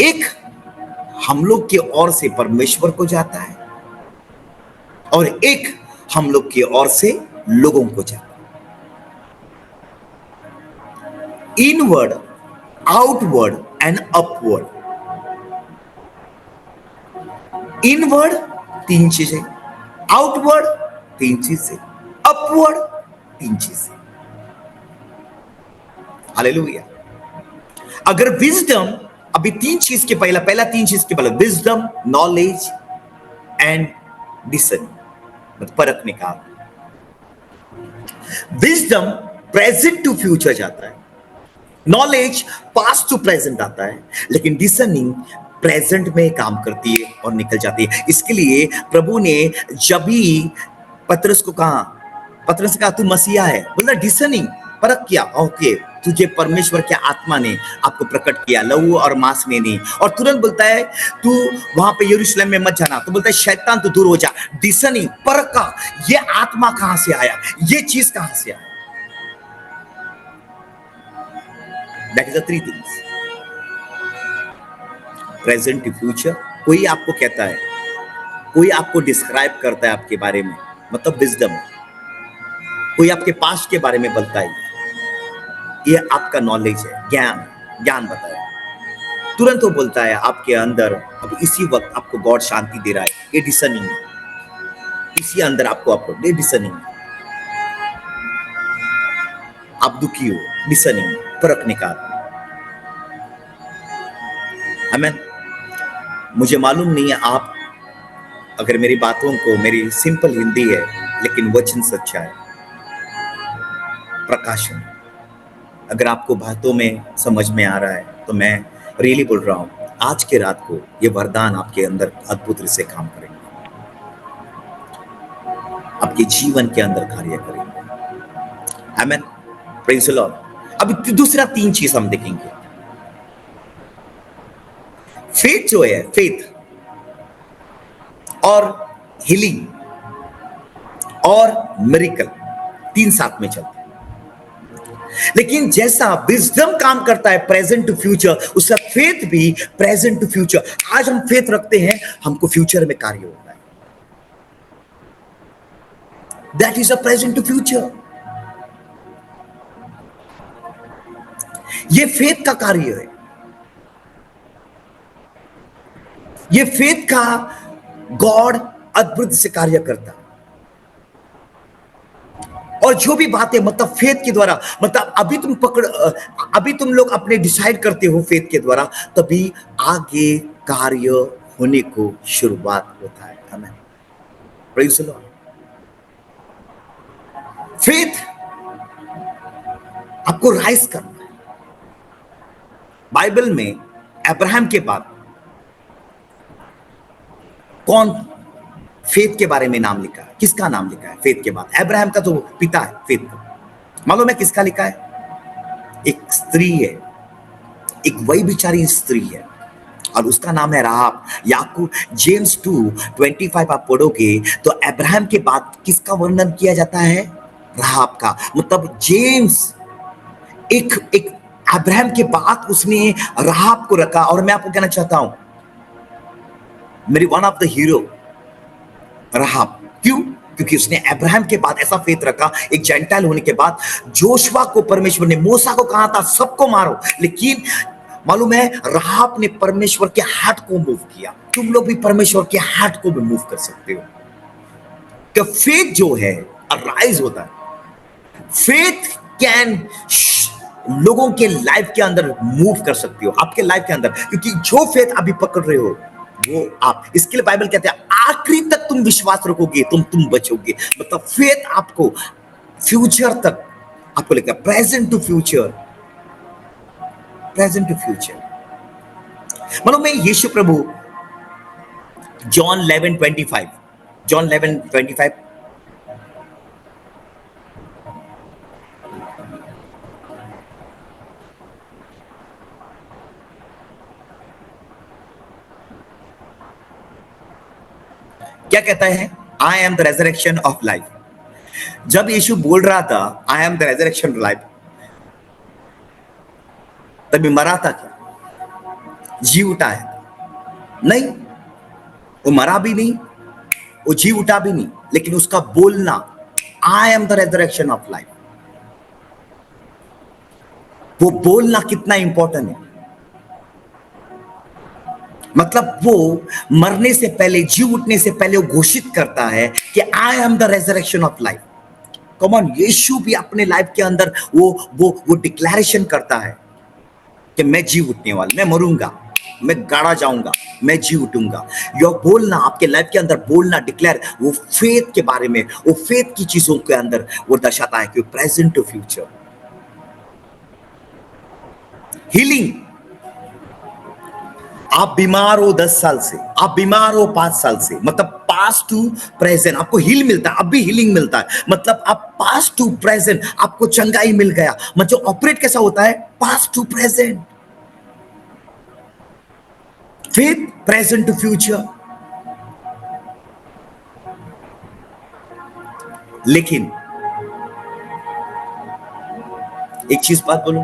एक हम लोग की ओर से परमेश्वर को जाता है, और एक हम लोग की ओर से लोगों को जाता है। Inward, outward and upward. Inward 3 चीजें, आउटवर्ड 3 चीजें, अपवर्ड 3 चीजें। हालेलुया। अगर विजडम अभी 3 चीज के पहला 3 चीज के पहले विजडम, नॉलेज एंड डिसर्निंग, मतलब परखने का। विजडम प्रेजेंट टू फ्यूचर जाता है, नॉलेज पास्ट टू प्रेजेंट आता है, लेकिन डिसर्निंग प्रेजेंट में काम करती है और निकल जाती है। इसके लिए प्रभु ने जब भी पतरस को कहा, पतरस कहा तू मसीहा है, बोला डिसर्निंग, परख किया, ओके तुझे परमेश्वर के आत्मा ने आपको प्रकट किया, लहू और मांस ने नहीं। और तुरंत बोलता है तू वहां पे यरूशलेम में मत जाना, तो बोलता है शैतान तू दूर हो जा। डिसर्निंग, परख का, ये आत्मा कहां से आया, ये चीज कहां से आया। That is the 3 things, present to future. कोई आपको कहता है, कोई आपको डिस्क्राइब करता है आपके बारे में, मतलब विजडम। कोई आपके पास्ट के बारे में बोलता है, ये आपका नॉलेज है, ज्ञान बताया। तुरंत वो बोलता है आपके अंदर अब इसी वक्त आपको गॉड शांति दे रहा है, ये डिसर्निंग है। इसी अंदर आपको ये डिसर्निंग है। आप दुखी हो, डिसर्निंग, परखने का। आमीन। मुझे मालूम नहीं है आप, अगर मेरी बातों को, मेरी सिंपल हिंदी है लेकिन वचन सच्चा है, प्रकाशन, अगर आपको बातों में समझ में आ रहा है तो मैं रियली बोल रहा हूं, आज के रात को ये वरदान आपके अंदर अद्भुत रूप से काम करेंगे, आपके जीवन के अंदर कार्य करेंगे। आमीन, प्रेज़ द लॉर्ड। अब दूसरा 3 चीज हम देखेंगे। फेथ जो है, फेथ और हीलिंग और मिरेकल, 3 साथ में चलते हैं। लेकिन जैसा विजडम काम करता है प्रेजेंट टू फ्यूचर, उसका फेथ भी प्रेजेंट टू फ्यूचर। आज हम फेथ रखते हैं, हमको फ्यूचर में कार्य होता है। That is a present to future. ये फेथ का कार्य है, ये फेथ का गॉड अद्भुत से कार्य करता है। और जो भी बातें मतलब फेथ के द्वारा, मतलब अभी तुम लोग अपने डिसाइड करते हो फेथ के द्वारा, तभी आगे कार्य होने को शुरुआत होता है। आमीन, प्रेज़ द लॉर्ड। फेथ आपको राइज करना है। बाइबल में अब्राहम के बाद कौन फेथ के बारे में नाम लिखा है? किसका नाम लिखा है फेथ के बाद? अब्राहम का तो पिता है फेथ का। मालूम है किसका लिखा है? एक स्त्री है, एक वही बिचारी स्त्री है, और उसका नाम है राहाब। याकूब जेम्स 2:25 आप पढ़ोगे तो अब्राहम के बाद किसका वर्णन किया जाता है? राहाब का। मतलब जेम्स एक अब्राहम के बाद उसने राहाब को रखा। और मैं आपको कहना चाहता हूं, मेरी वन ऑफ द हीरो राहाब। क्यों? क्योंकि उसने अब्राहम के बाद ऐसा फेथ रखा, एक जेंटाइल होने के बाद। जोशुआ को परमेश्वर ने, मूसा को कहा था सबको मारो, लेकिन मालूम है राहाब ने परमेश्वर के हार्ट को मूव किया। तुम लोग भी परमेश्वर के हार्ट को भी मूव कर सकते हो। कि फेथ जो है अराइज होता है। फेथ कैन लोगों के लाइफ के अंदर मूव कर सकती हो, आपके लाइफ के अंदर। क्योंकि जो फेथ अभी पकड़ रहे हो वो आप, इसके लिए बाइबल कहते हैं आखिरी तक तुम विश्वास रखोगे तुम बचोगे। मतलब फेथ आपको फ्यूचर तक आपको लेकर, present to future, present to future. मानो मैं यीशु प्रभु जॉन 11:25 क्या कहता है? I am the resurrection of life. जब यीशु बोल रहा था I am the resurrection of life, तभी मरा था क्या? जी उठा है? नहीं, वो मरा भी नहीं, वो जी उठा भी नहीं, लेकिन उसका बोलना आई am the resurrection of life, वो बोलना कितना इंपॉर्टेंट है। मतलब वो मरने से पहले, जी उठने से पहले वो घोषित करता है कि I am the resurrection of life. Come on, यीशु भी अपने लाइफ के अंदर वो डिक्लेरेशन करता है कि मैं जी उठने वाला, मैं मरूंगा, मैं गाड़ा जाऊंगा, मैं जी उठूंगा। योर बोलना, आपके लाइफ के अंदर बोलना, डिक्लेयर, वो फेथ के बारे में, वो फेथ की चीजों के अंदर वो दर्शाता है कि प्रेजेंट टू फ्यूचर। हीलिंग, आप बीमार हो 10 साल से, आप बीमार हो 5 साल से, मतलब पास्ट टू प्रेजेंट आपको हील मिलता है, अब भी हीलिंग मिलता है। मतलब आप पास्ट टू प्रेजेंट आपको चंगाई मिल गया। मतलब ऑपरेट कैसा होता है? पास्ट टू प्रेजेंट, फिर प्रेजेंट टू फ्यूचर। लेकिन एक चीज बात बोलूं,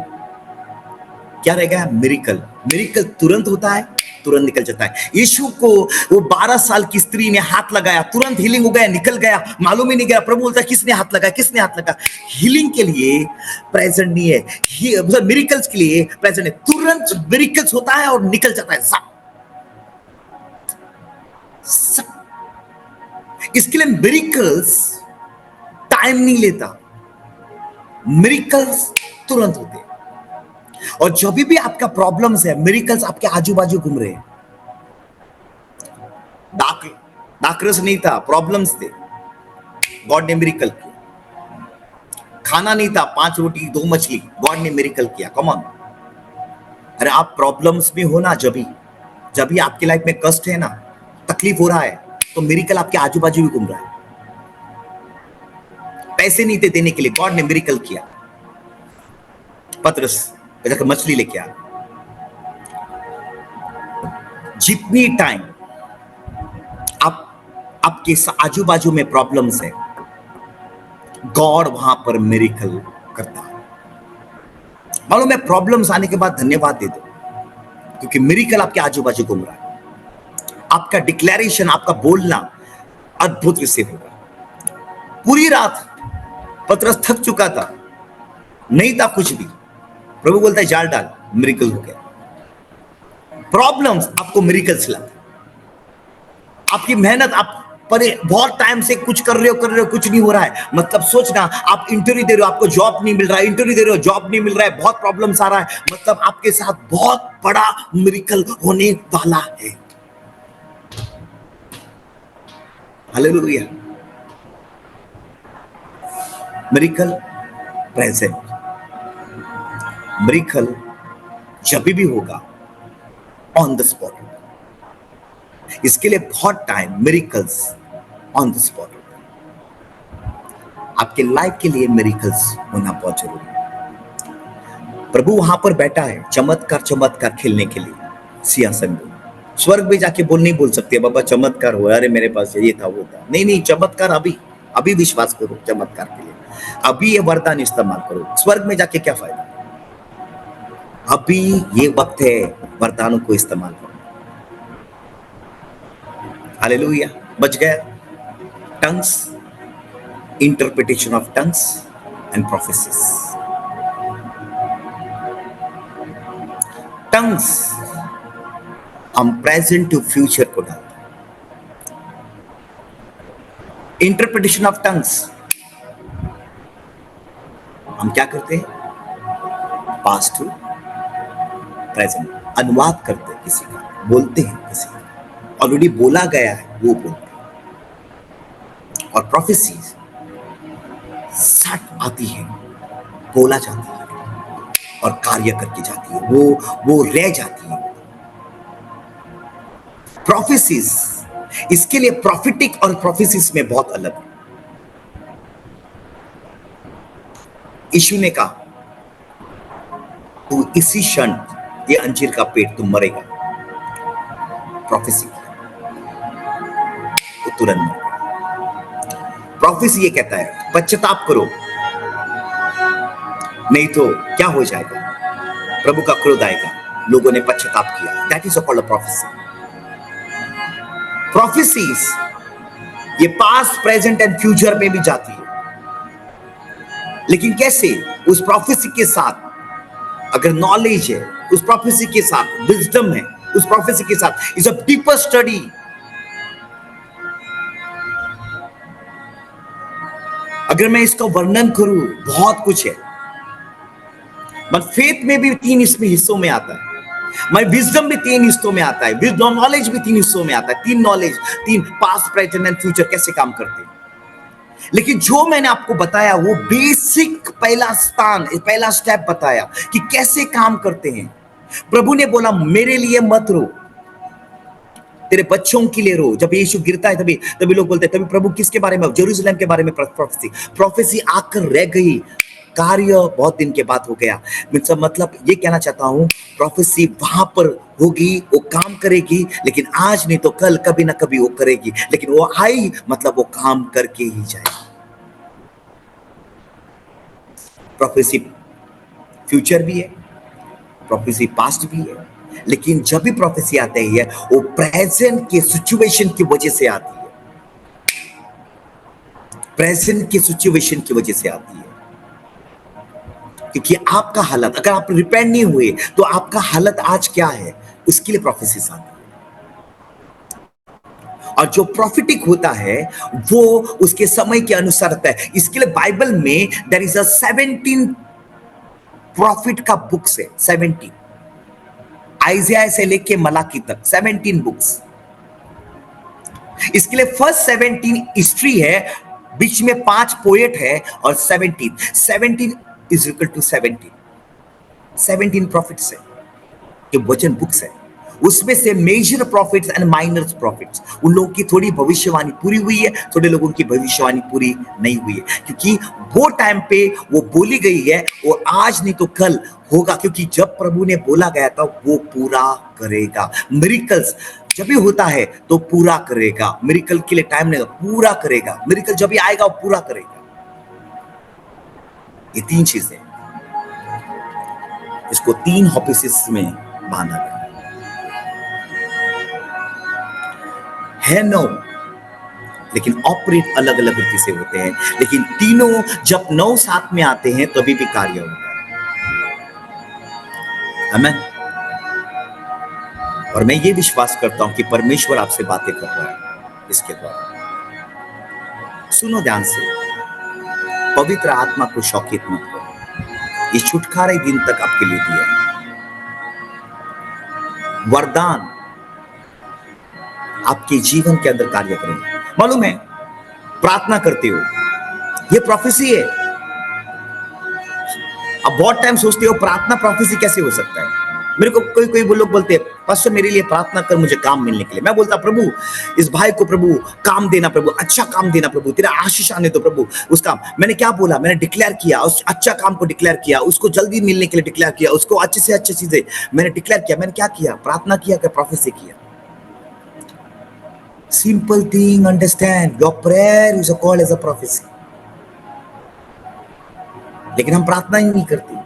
क्या रहेगा? मिरेकल। मिरेकल तुरंत होता है, तुरंत निकल जाता है। यीशु को वो 12 साल की स्त्री ने हाथ लगाया, तुरंत हीलिंग हो गया, निकल गया, मालूम ही नहीं गया। प्रभु बोलता है किसने हाथ लगाया, किसने हाथ लगाया? हीलिंग के लिए प्रेजेंट नहीं है, मतलब मिरेकल्स के लिए प्रेजेंट है। तुरंत मिरेकल्स होता है और निकल जाता है सब। इसके लिए मिरेकल्स टाइम नहीं लेता, मिरेकल्स तुरंत होते हैं। और जब भी आपका प्रॉब्लम्स है, मिरेकल्स आपके आजू बाजू घूम रहे हैं। डाकरस नहीं था, प्रॉब्लम्स थे, गॉड ने मिरेकल किया। खाना नहीं था, 5 रोटी 2 मछली, गॉड ने मिरेकल किया। कम ऑन, अरे आप प्रॉब्लम्स में हो ना, जब भी आपकी लाइफ में कष्ट है ना, तकलीफ हो रहा है, तो मिरेकल आपके आजू बाजू भी घूम रहा है। पैसे नहीं थे देने के लिए, गॉड ने मिरेकल किया। पतरस जाकर मछली लेके आ। जितनी टाइम आपके आजू बाजू में प्रॉब्लम्स है, गॉड वहां पर मिरेकल करता है। मालूम है, प्रॉब्लम्स आने के बाद धन्यवाद दे दो, क्योंकि मिरेकल आपके आजू बाजू घूम रहा है। आपका डिक्लेरेशन, आपका बोलना अद्भुत रिसीव होगा। पूरी रात पतरस थक चुका था, नहीं था कुछ भी। प्रभु बोलता है जाल डाल, मिरेकल हो गया। प्रॉब्लम्स आपको मिरेकल्स लाते। आपकी मेहनत, आप पर बहुत टाइम से कुछ कर रहे हो, कुछ नहीं हो रहा है, मतलब सोचना, आप इंटरव्यू दे रहे हो, आपको जॉब नहीं मिल रहा है, इंटरव्यू दे रहे हो, जॉब नहीं मिल रहा है, बहुत प्रॉब्लम्स आ रहा है, मतलब आपके साथ बहुत बड़ा मिरेकल होने वाला है। हालेलुया। मिरेकल प्रेजेंट, मिरेकल जब भी होगा ऑन द स्पॉट। इसके लिए बहुत time miracles on the spot. आपके लाइफ के लिए मिरेकल्स होना बहुत जरूरी है। प्रभु वहां पर बैठा है चमत्कार चमत्कार खेलने के लिए सिंहासन में। स्वर्ग में जाके नहीं बोल सकते बाबा चमत्कार हुआ, अरे मेरे पास ये था वो था। नहीं नहीं, चमत्कार अभी अभी विश्वास करो चमत्कार के लिए, अभी ये वरदान इस्तेमाल करो। स्वर्ग में जाके क्या फायदा? अभी ये वक्त है वरदानों को इस्तेमाल करो। हालेलुया। बच गया। Tongues, interpretation of tongues and prophecies. Tongues हम प्रेजेंट टू फ्यूचर को डालते हैं। इंटरप्रिटेशन ऑफ टंग्स हम क्या करते हैं? पास्ट टू प्रेजेंट अनुवाद करते हैं, किसी का बोलते हैं, किसी का ऑलरेडी बोला गया है वो बोलते हैं। और प्रोफेसीज सच आती है, बोला जाती है और कार्य करके जाती है, वो रह जाती है। प्रोफेसीज, इसके लिए प्रॉफिटिक और प्रोफेसीज में बहुत अलग है। यीशु ने कहा तू इसी क्षण ये अंजीर का पेड़ तुम मरेगा, प्रोफेसी तो तुरंत मरेगा। प्रोफेसी ये कहता है पश्चाताप करो नहीं तो क्या हो जाएगा, प्रभु का क्रोध आएगा। लोगों ने पश्चाताप किया, that is called a prophecy. Prophecies ये पास्ट प्रेजेंट एंड फ्यूचर में भी जाती है, लेकिन कैसे? उस प्रोफेसी के साथ अगर नॉलेज है, उस प्रोफेसी के साथ विजडम है, उस प्रोफेसी के साथ इज अ डीपर स्टडी। अगर मैं इसका वर्णन करूं बहुत कुछ है, बट फेथ में भी 3 इसमें हिस्सों में आता है, माय विजडम भी 3 हिस्सों में आता है, विजडम नॉलेज भी 3 हिस्सों में आता है। 3 knowledge, 3 past present and future कैसे काम करते हैं। लेकिन जो मैंने आपको बताया वो बेसिक पहला स्थान, पहला स्टेप बताया कि कैसे काम करते हैं। प्रभु ने बोला मेरे लिए मत रो, तेरे बच्चों के लिए रो। जब यीशु गिरता है तभी लोग बोलते हैं, तभी प्रभु किसके बारे में? जेरूसलम के बारे में प्रोफेसी आकर रह गई, कार्य बहुत दिन के बाद हो गया। मतलब ये कहना चाहता हूं, प्रोफेसी वहां पर होगी, वो काम करेगी, लेकिन आज नहीं तो कल कभी ना कभी वो करेगी। लेकिन वो आई मतलब वो काम करके ही जाएगी। प्रोफेसी फ्यूचर भी है, प्रोफेसी पास्ट भी है, लेकिन जब भी प्रोफेसी आती है वो प्रेजेंट के सिचुएशन की वजह से आती है, प्रेजेंट के सिचुएशन की वजह से आती है। क्योंकि आपका हालत, अगर आप रिपेंट नहीं हुए तो आपका हालत आज क्या है, उसके लिए प्रोफेसी आती है। और जो प्रॉफिटिक होता है वो उसके समय के अनुसार होता है। इसके लिए बाइबल में देयर इज अ 17 प्रॉफिट का बुक्स है, 17 आइज़ाया से लेके मलाकी तक 17 बुक्स। इसके लिए फर्स्ट 17 हिस्ट्री है, बीच में 5 पोएट है और 17 इज इक्वल टू 17 प्रॉफिट्स है, ये वचन बुक्स है। उसमें से major prophets and minor prophets, उन लोगों की थोड़ी भविष्यवाणी पूरी हुई है, थोड़े लोगों की भविष्यवाणी पूरी नहीं हुई है, क्योंकि वो टाइम पे वो बोली गई है और आज नहीं तो कल होगा, क्योंकि जब प्रभु ने बोला गया था वो पूरा करेगा। मिरेकल्स जब भी होता है तो पूरा करेगा, मिरेकल के लिए टाइम नहीं, पूरा करेगा। मिरेकल जब भी आएगा वो पूरा करेगा। ये 3 चीजें, इसको 3 ऑफिसेस में बांधा गया है। नो, लेकिन ऑपरेट अलग अलग रीति से होते हैं, लेकिन तीनों जब 9 साथ में आते हैं तभी भी कार्य होता है। आमीन। और मैं ये विश्वास करता हूं कि परमेश्वर आपसे बातें कर रहा है। इसके द्वारा। सुनो ध्यान से, पवित्र आत्मा को शौकित मत करो, ये छुटकारे दिन तक आपके लिए दिया है। वरदान आपके जीवन के अंदर कार्य करेंगे। मालूम है, प्रार्थना करते हो, ये प्रोफेसी है। अब बहुत टाइम सोचते हो प्रार्थना प्रोफेसी कैसे हो सकता है। मेरे को कोई लोग बोलते हैं, पास्टर मेरे लिए प्रार्थना कर, मुझे काम मिलने के लिए। मैं बोलता, प्रभु इस भाई को प्रभु काम देना, प्रभु अच्छा काम देना, प्रभु तेरा आशीष आने दो प्रभु। उस काम मैंने क्या बोला, मैंने डिक्लेयर किया, उस अच्छा काम को डिक्लेयर किया, उसको जल्दी मिलने के लिए डिक्लेयर किया, उसको अच्छे से अच्छी चीजें मैंने डिक्लेयर किया। मैंने क्या किया? प्रार्थना किया, क्या प्रोफेसी किया? Simple thing, understand, your prayer is called as a prophecy. लेकिन हम प्रार्थना ही नहीं करते।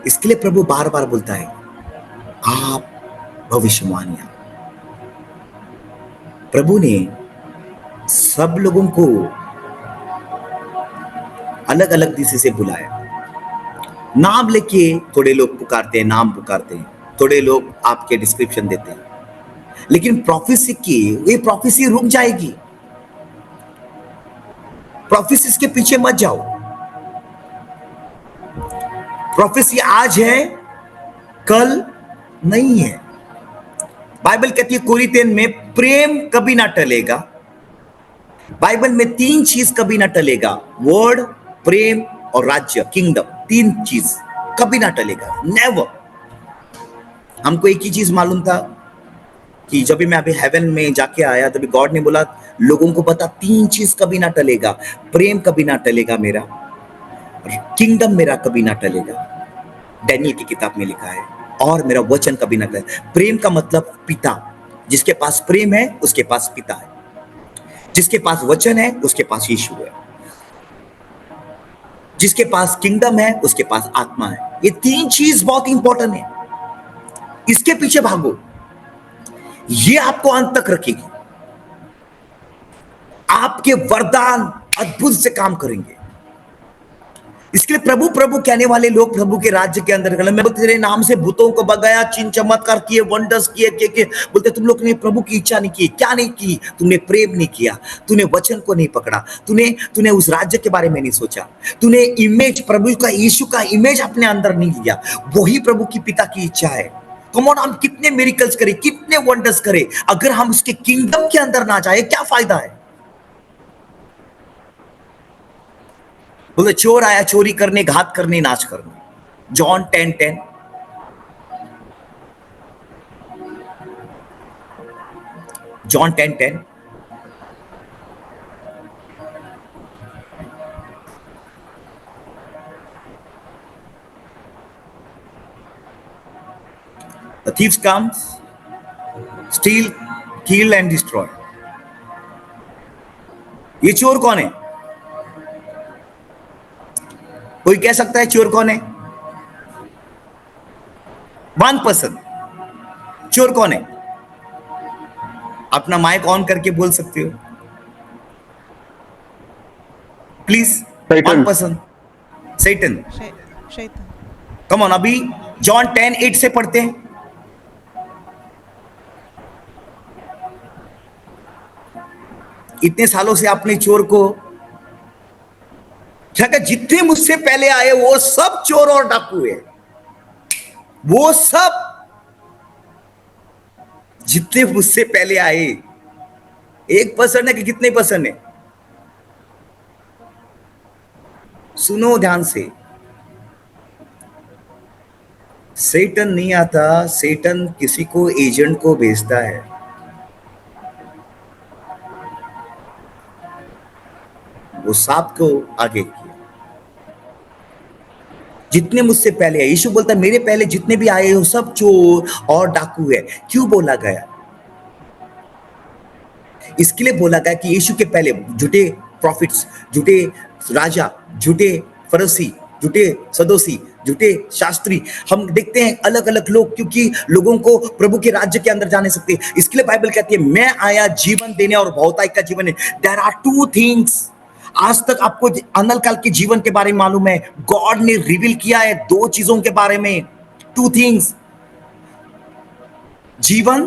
इसके लिए प्रभु बार बार बोलता है, आप भविष्यवाणियां। प्रभु ने सब लोगों को अलग अलग दिशा से बुलाया। नाम लेके थोड़े लोग पुकारते हैं, नाम पुकारते हैं, थोड़े लोग आपके डिस्क्रिप्शन देते हैं, लेकिन प्रोफेसी की ये प्रोफेसी रुक जाएगी। प्रोफेसी के पीछे मत जाओ। प्रोफेसी आज है, कल नहीं है। बाइबल कहती है कोरिन्थियन में, प्रेम कभी ना टलेगा। बाइबल में 3 चीज कभी ना टलेगा, वर्ड, प्रेम और राज्य, किंगडम। 3 चीज कभी ना टलेगा, नेवर। हमको एक ही चीज मालूम था कि जब भी मैं अभी हेवन में जाके आया, तभी गॉड ने बोला लोगों को बता, 3 चीज कभी ना टलेगा। प्रेम कभी ना टलेगा मेरा, किंगडम मेरा कभी ना टलेगा, डैनियल की किताब में लिखा है, और मेरा वचन कभी ना टलेगा। प्रेम का मतलब पिता, जिसके पास प्रेम है उसके पास पिता है, जिसके पास वचन है उसके पास यीशु है, जिसके पास किंगडम है उसके पास आत्मा है। ये 3 चीज बहुत इंपॉर्टेंट है, इसके पीछे भागो, ये आपको अंत तक रखेगी। आपके वरदान अद्भुत से काम करेंगे। इसके लिए प्रभु प्रभु कहने वाले लोग प्रभु के राज्य के अंदर, मैं तेरे नाम से भूतों को भगाया, चिन्ह चमत्कार किए, वंडर्स किए, बोलते तुम लोग ने प्रभु की इच्छा नहीं की। क्या नहीं की? तुमने प्रेम नहीं किया, तूने वचन को नहीं पकड़ा, तूने उस राज्य के बारे में नहीं सोचा, तूने इमेज प्रभु का, यीशु का इमेज अपने अंदर नहीं लिया। वही प्रभु की पिता की इच्छा है। कम ऑन, हम कितने मिरेकल्स करें, कितने वंडर्स करें, अगर हम उसके किंगडम के अंदर ना जाए क्या फायदा है? बोले चोर आया चोरी करने, घात करने, नाश करने। John 10:10। John 10:10। The thieves comes, steal, kill and destroy. ये चोर कौन है? कोई कह सकता है चोर कौन है? 1%। चोर कौन है? अपना माइक ऑन करके बोल सकते हो प्लीज। 1%। सैटन। शैतान। कम ऑन, अभी जॉन 10:8 से पढ़ते हैं। इतने सालों से आपने चोर को क्या कहा? जितने मुझसे पहले आए वो सब चोर और डाकू है। वो सब जितने मुझसे पहले आए, 1% है कि कितने % है? सुनो ध्यान से, सैटन नहीं आता, सैटन किसी को, एजेंट को भेजता है। वो सांप को आगे किया। जितने मुझसे पहले है, यीशु बोलता है मेरे पहले जितने भी आए हो सब चोर और डाकू है। क्यों बोला गया? इसके लिए बोला गया कि यीशु के पहले झूठे प्रॉफिट्स, झूठे राजा, झूठे फरीसी, झूठे सदोसी, झूठे शास्त्री, हम देखते हैं अलग अलग लोग, क्योंकि लोगों को प्रभु के राज्य के अंदर जाने सकते। इसके लिए बाइबल कहती है मैं आया जीवन देने और बहुतायी का जीवन है। There are 2 things. आज तक आपको अनंत काल के जीवन के बारे में मालूम है, गॉड ने रिवील किया है 2 चीजों के बारे में, 2 थिंग्स, जीवन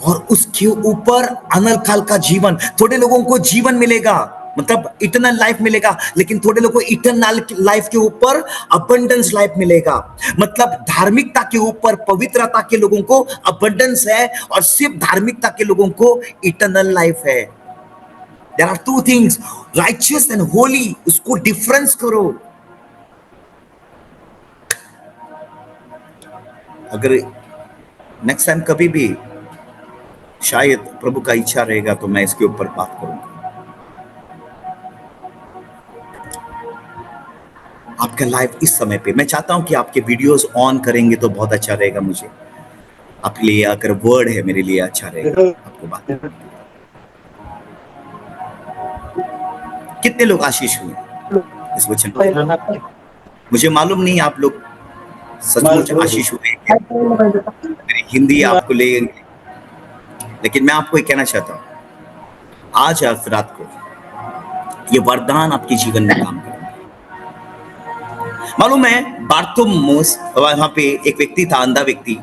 और उसके ऊपर अनंत काल का जीवन। थोड़े लोगों को जीवन मिलेगा, मतलब इटर्नल लाइफ मिलेगा, लेकिन थोड़े लोगों को इटर्नल लाइफ के ऊपर अबंडेंस लाइफ मिलेगा। मतलब धार्मिकता के ऊपर पवित्रता के लोगों को अबंडेंस है, और सिर्फ धार्मिकता के लोगों को इटर्नल लाइफ है। There are two things, righteous and holy, उसको डिफरेंस करो। अगर नेक्स्ट टाइम कभी भी शायद प्रभु का इच्छा रहेगा तो मैं इसके ऊपर बात करूंगा। आपका लाइफ इस समय पे मैं चाहता हूं कि आपके वीडियोस ऑन करेंगे तो बहुत अच्छा रहेगा। मुझे आपके लिए अगर वर्ड है मेरे लिए अच्छा रहेगा आपको बात। कितने लोग आशीष हुए इस वचन पर? मुझे मालूम नहीं आप लोग सचमुच आशीष हुए। मेरी हिंदी आपको लगेगी, लेकिन मैं आपको ये कहना चाहता हूं, आज रात को ये वरदान आपके जीवन में काम करेंगे। मालूम है बार्थोलोमेउस, वहां पे एक व्यक्ति था, अंधा व्यक्ति,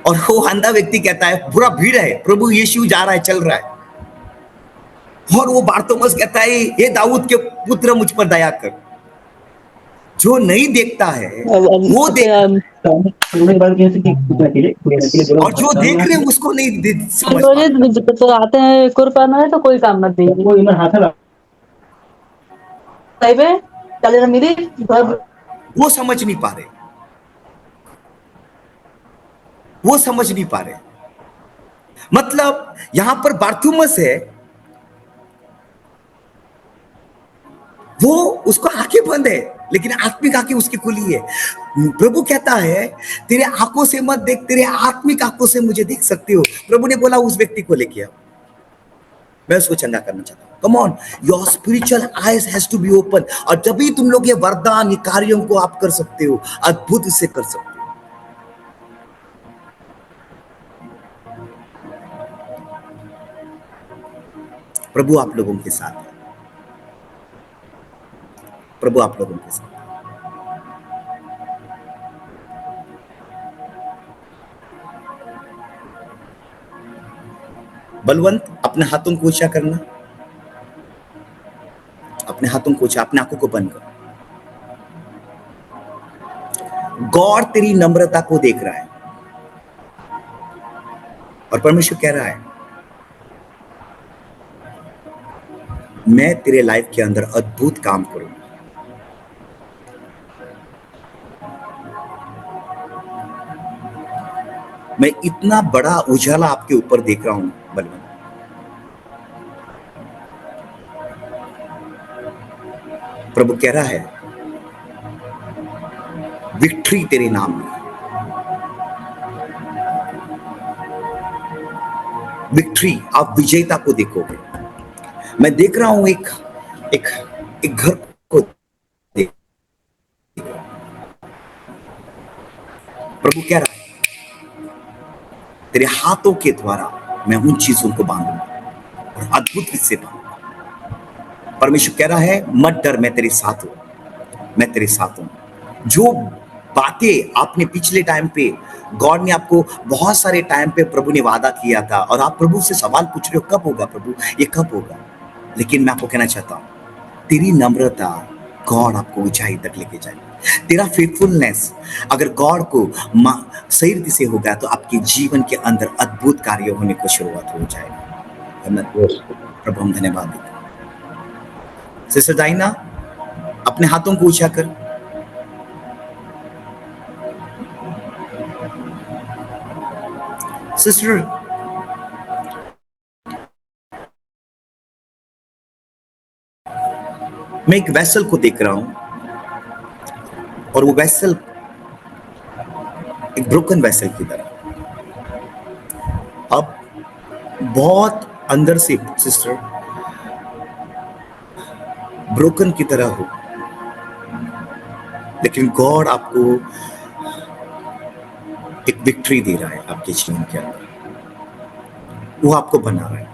और वो अंधा व्यक्ति कहता है पूरा भीड़ है, प्रभु यीशु जा रहा है, चल रहा है, और वो बार्थोलोमेउस कहता है ये दाऊद के पुत्र मुझ पर दया कर। जो नहीं देखता है वो और जो देख रहे हैं उसको नहीं समझ। तो आते हैं कुर्बान है तो कोई काम मत दीजिए, वो समझ नहीं पा रहे, वो समझ नहीं पा रहे। मतलब यहां पर बार्थोलोमेउस है, वो उसको आंखें बंद है, लेकिन आत्मिक आंखें उसकी खुली है। प्रभु कहता है तेरे आंखों से मत देख, तेरे आत्मिक आंखों से मुझे देख सकते हो। प्रभु ने बोला उस व्यक्ति को लेके आओ, मैं उसको चंगा करना चाहता हूं। Come on, your spiritual eyes has to be open, और जब भी तुम लोग ये वरदान, ये कार्यों को आप कर सकते हो, अद्भुत से कर सकते हो। प्रभु आप लोगों के साथ है, प्रभु आप लोगों के साथ। बलवंत अपने हाथों को ऊंचा करना, अपने हाथों को ऊंचा, अपने आंखों को बंद कर। गॉड तेरी नम्रता को देख रहा है, और परमेश्वर कह रहा है मैं तेरे लाइफ के अंदर अद्भुत काम करूंगा। मैं इतना बड़ा उजाला आपके ऊपर देख रहा हूं बलवंत। प्रभु कह रहा है विक्ट्री तेरे नाम में, विक्ट्री, आप विजेता को देखोगे। मैं देख रहा हूं एक घर को देख। प्रभु कह रहा है तेरे हाथों के द्वारा मैं उन चीजों को बांधूंगा और अद्भुत से बांधूंगा। परमेश्वर कह रहा है मत डर, मैं तेरे साथ हूं, मैं तेरे साथ हूं। जो बातें आपने पिछले टाइम पे, गॉड ने आपको बहुत सारे टाइम पे प्रभु ने वादा किया था, और आप प्रभु से सवाल पूछ रहे हो कब होगा प्रभु, ये कब होगा। लेकिन मैं आपको कहना चाहता हूं तेरी नम्रता गॉड आपको ऊंचाई तक लेके जाएगा। तेरा फेथफुलनेस अगर गॉड को सही रीति से होगा तो आपके जीवन के अंदर अद्भुत कार्य होने को शुरुआत हो जाएगा। प्रभु हम धन्यवाद देते। सिस्टर डाइना अपने हाथों को ऊंचा कर। सिस्टर मैं एक वेसल को देख रहा हूं, और वो वेसल एक ब्रोकन वेसल की तरह। अब बहुत अंदर से सिस्टर ब्रोकन की तरह हो, लेकिन गॉड आपको एक विक्ट्री दे रहा है आपके जीवन के अंदर, वो आपको बना रहा है।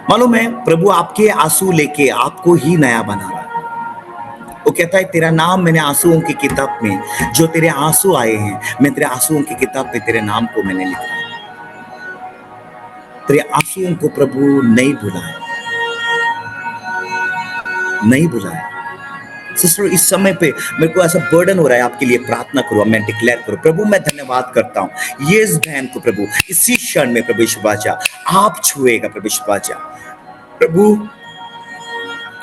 मालूम है प्रभु आपके आंसू लेके आपको ही नया बना रहा है। वो कहता है तेरा नाम मैंने आंसुओं की किताब में, जो तेरे आंसू आए हैं मैं तेरे आंसुओं की किताब में तेरे नाम को मैंने लिखा है। तेरे आंसुओं को प्रभु नहीं भुलाए, नहीं भुलाए। सिस्टर, इस समय पे मेरे को ऐसा बर्डन हो रहा है आपके लिए प्रार्थना करूं, मैं डिक्लेयर करूं। प्रभु मैं धन्यवाद करता हूं ये इस बहन को प्रभु इसी क्षण में प्रभु यीशु बाचा आप छुएगा प्रभु यीशु बाचा। प्रभु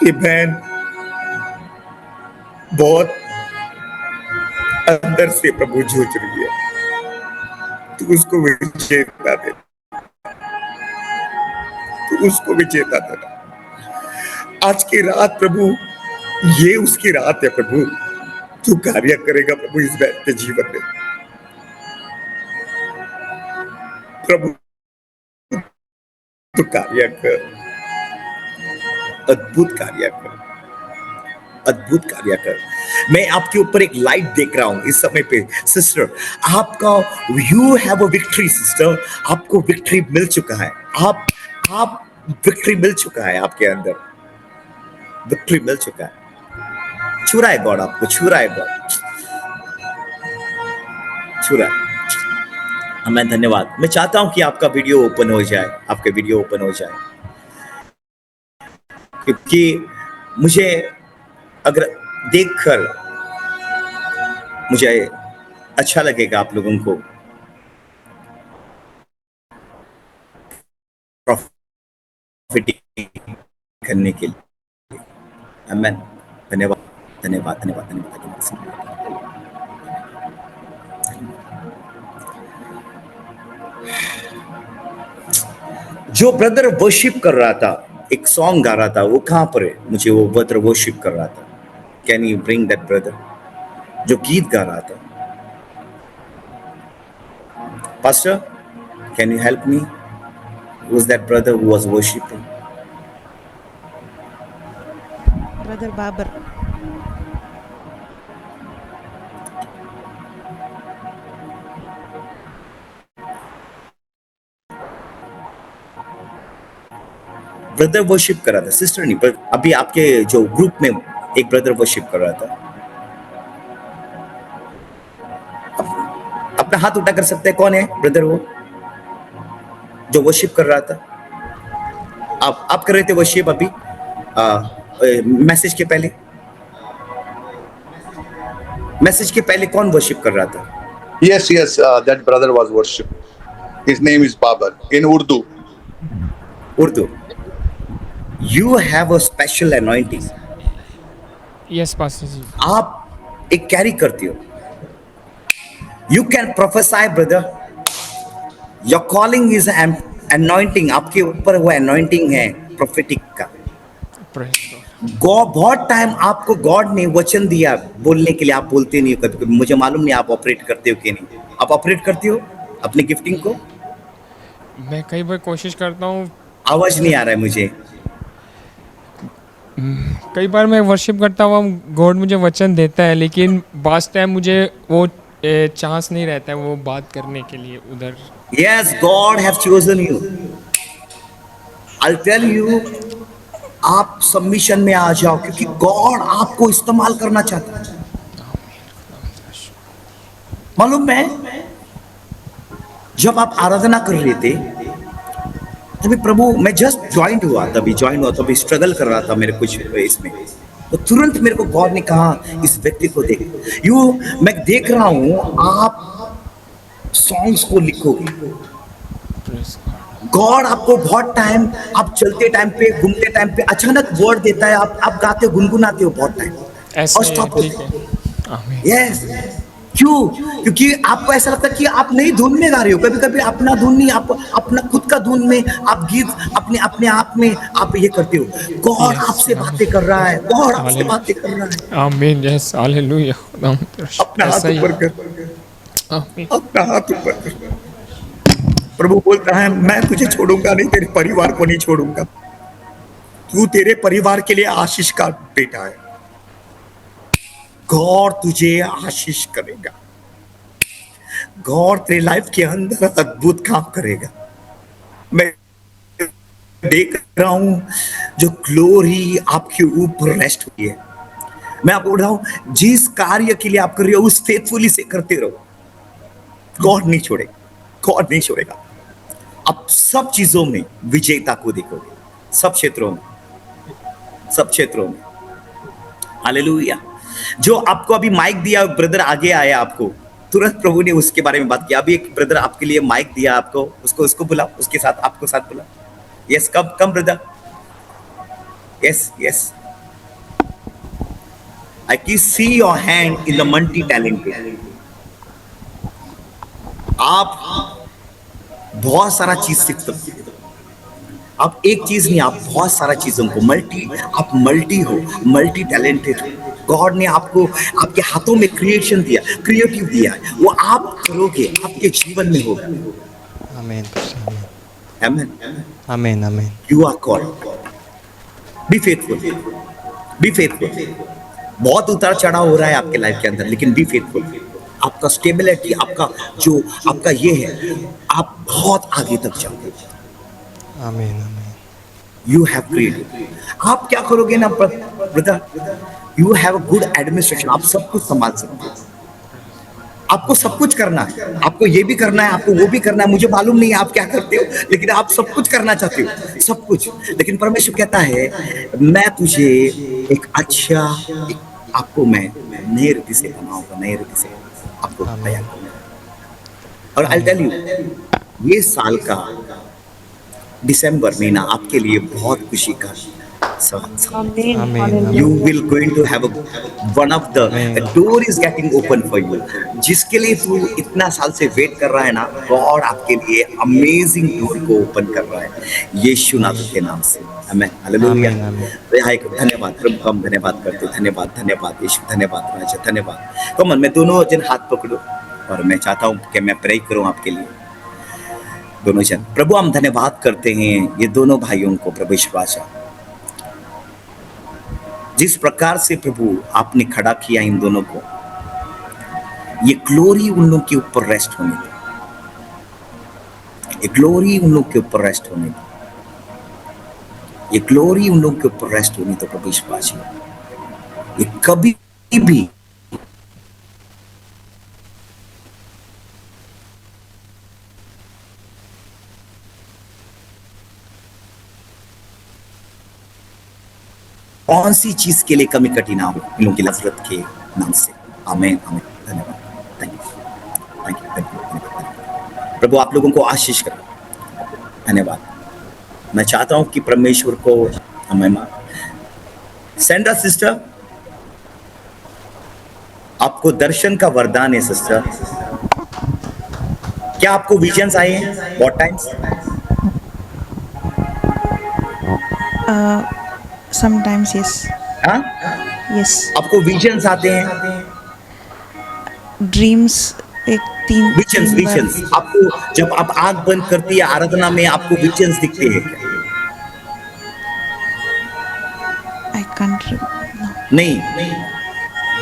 ये बहन बहुत अंदर से प्रभु जूझ रही है, तू उसको विजेता दे, तू उसको विजेता देना। आज की रात प्रभु ये उसकी रात है प्रभु, तू कार्य करेगा प्रभु इस बहन के जीवन में। प्रभु तू कार्य कर, अद्भुत कार्य कर, अद्भुत कार्य कर। मैं आपके ऊपर एक लाइट देख रहा हूं इस समय पे सिस्टर, आपका you have a victory sister, आपको विक्ट्री मिल चुका है। आप विक्ट्री मिल चुका है, आपके अंदर विक्ट्री मिल चुका है। छू रहा है गॉड, आपको छू रहा है गॉड, छू रहा है। मैं धन्यवाद। मैं चाहता हूं कि आपका वीडियो ओपन हो जाए, आपके वीडियो ओपन हो जाए, क्योंकि मुझे अगर देखकर मुझे अच्छा लगेगा आप लोगों को प्रॉफिटिंग करने के लिए। आमीन। धन्यवाद धन्यवाद धन्यवाद धन्यवाद। जो ब्रदर वर्शिप कर रहा था, एक सॉन्ग गा रहा था, वो कहां पर है? मुझे वो ब्रदर वर्शिप कर रहा था, can you bring that brother जो गीत गा रहा था? Pastor, can you help me? Who was that brother who was worshiping? Brother Babar. Brother worship कर रहा था, सिस्टर नहीं, पर अभी आपके जो ग्रुप में एक ब्रदर वर्शिप कर रहा था। अपना हाथ उठा कर सकते हैं, कौन है ब्रदर वो जो वर्शिप कर रहा था? आप कर रहे थे वर्शिप अभी मैसेज के पहले? मैसेज के पहले कौन वर्शिप कर रहा था? Yes, that brother was worship. His name is Babar in Urdu. Urdu. You have a special anointing. Yes, Pastor जी। आप एक कैरी करते हो। You can prophesy, brother. Your calling is an anointing. आपके ऊपर वो anointing है prophetic का। बहुत टाइम आपको गॉड ने वचन दिया बोलने के लिए, आप बोलते नहीं हो कभी कभी। मुझे मालूम नहीं आप ऑपरेट करते हो कि नहीं। आप ऑपरेट करते हो अपने गिफ्टिंग को? मैं कई बार कोशिश करता हूँ, आवाज नहीं आ रहा है मुझे। कई बार मैं वर्शिप करता हूँ, गॉड मुझे वचन देता है, लेकिन बास टाइम मुझे वो चांस नहीं रहता है वो बात करने के लिए उधर। Yes, God have chosen you. I'll tell you, आप सबमिशन में आ जाओ, क्योंकि गॉड आपको इस्तेमाल करना चाहता है। मालूम है, जब आप आराधना कर रहे थे तभी प्रभु, मैं जस्ट ज्वाइन हुआ तभी स्ट्रगल कर रहा था मेरे कुछ इसमें, तो तुरंत मेरे को गॉड ने कहा इस व्यक्ति को देख। मैं देख रहा हूं आप सॉन्ग्स को लिखोगे। गॉड आपको बहुत टाइम, आप चलते टाइम पे, घूमते टाइम पे अचानक वर्ड देता है, आप गाते गुनगुनाते हो बहुत टाइम और स्टॉप होते हो। यस, क्यों? क्योंकि आपको ऐसा लगता है कि आप नई धुन में गा रहे हो। कभी कभी अपना धुन नहीं, आप अपना खुद का धुन में आप गीत अपने आप में आप ये करते हो। गॉड आपसे बातें कर रहा है, गॉड आपसे बातें कर रहा है। आमीन। Yes, hallelujah. अपना हाथ ऊपर कर, अपना हाथ ऊपर कर। प्रभु बोलता है मैं तुझे छोड़ूंगा नहीं, तेरे परिवार को नहीं छोड़ूंगा। तू तेरे परिवार के लिए आशीष का बेटा है। गॉड तुझे आशीष करेगा, गॉड तेरे लाइफ के अंदर अद्भुत काम करेगा। मैं देख रहा हूं जो ग्लोरी आपके ऊपर रेस्ट हुई है। मैं आपको बोल रहा हूं, जिस कार्य के लिए आप कर रहे हो उस फेथफुली से करते रहो। गॉड नहीं छोड़ेगा, गॉड नहीं छोड़ेगा। आप सब चीजों में विजेता को देखोगे, सब क्षेत्रों में, सब क्षेत्रों में। हालेलुया। जो आपको अभी माइक दिया, ब्रदर आगे आया, आपको तुरंत प्रभु ने उसके बारे में बात किया। अभी एक ब्रदर आपके लिए माइक दिया आपको, उसको बुला, उसके साथ आपको साथ बुला। Yes, come brother. Yes I can see your hand in the multi-talented. आप बहुत सारा चीज सीख सकते हो। आप एक चीज नहीं, आप बहुत सारा चीजों को आप मल्टी हो, मल्टी टैलेंटेड हो। गॉड ने आपको आपके हाथों में क्रिएटिव दिया है, वो आप करोगे, आपके जीवन में होगा। आमीन, आमीन, आमीन, आमीन। You are called, be faithful. बहुत उतार चढ़ाव हो रहा है आपके लाइफ के अंदर, लेकिन बी फेथफुल। आपका स्टेबिलिटी, आपका ये है, आप बहुत आगे तक जाओगे। आमीन, आमीन। You have created. आप क्या करोगे ना brother, you have a good administration. आप सब कुछ संभाल सकते हो। आपको सब कुछ करना है, आपको ये भी करना है, आपको वो भी करना है। मुझे मालूम नहीं है आप क्या करते हो, लेकिन आप सब कुछ करना चाहते हो, सब कुछ। लेकिन परमेश्वर कहता है, मैं तुझे एक अच्छा, आपको मैं नए रीति से बनाऊंगा, नए रीति से आपको तैयार करूंगा। और आई टेल यू, ये साल का दिसंबर महीना आपके लिए बहुत खुशी का You will going to have one of the door is getting open for you. जिसके लिए तू इतना साल से वेट कर रहा है ना, गॉड आपके लिए अमेजिंग डोर को ओपन कर रहा है यीशु नाम के नाम से। आमीन, हालेलुया। धन्यवाद प्रभु, हम धन्यवाद करते, धन्यवाद यीशु, धन्यवाद राजा, धन्यवाद। तो मन में दोनों जन हाथ पकड़ो और मैं चाहता हूँ कि मैं प्रे करूँ आपके लिए। दोनों जन, प्रभु हम धन्यवाद करते हैं ये दोनों भाइयों को, प्रभु राजा, जिस प्रकार से प्रभु आपने खड़ा किया इन दोनों को, ये ग्लोरी उन लोगों के ऊपर रेस्ट होने दो, ये ग्लोरी उन लोगों के ऊपर रेस्ट होने दो, ये ग्लोरी उन लोगों के ऊपर रेस्ट होने दो प्रभु यीशु। ये कभी भी कौन सी चीज के लिए कमी कटी ना हो, इन लोगों की नजरत के नाम से। आमीन, आमीन। धन्यवाद, थैंक यू। प्रभु आप लोगों को आशीष करे, धन्यवाद। मैं चाहता हूं कि परमेश्वर को महिमा। सेंड्रा सिस्टर, आपको दर्शन का वरदान है सिस्टर। क्या आपको विजन्स आए हैं बहुत टाइम्स? Sometimes yes. हाँ? Yes. आपको विजन्स आते हैं? Dreams एक तीन विजन्स आपको जब आप आंख बंद करती है आराधना में, आपको विजन्स दिखते हैं क्या? I can't remember. नहीं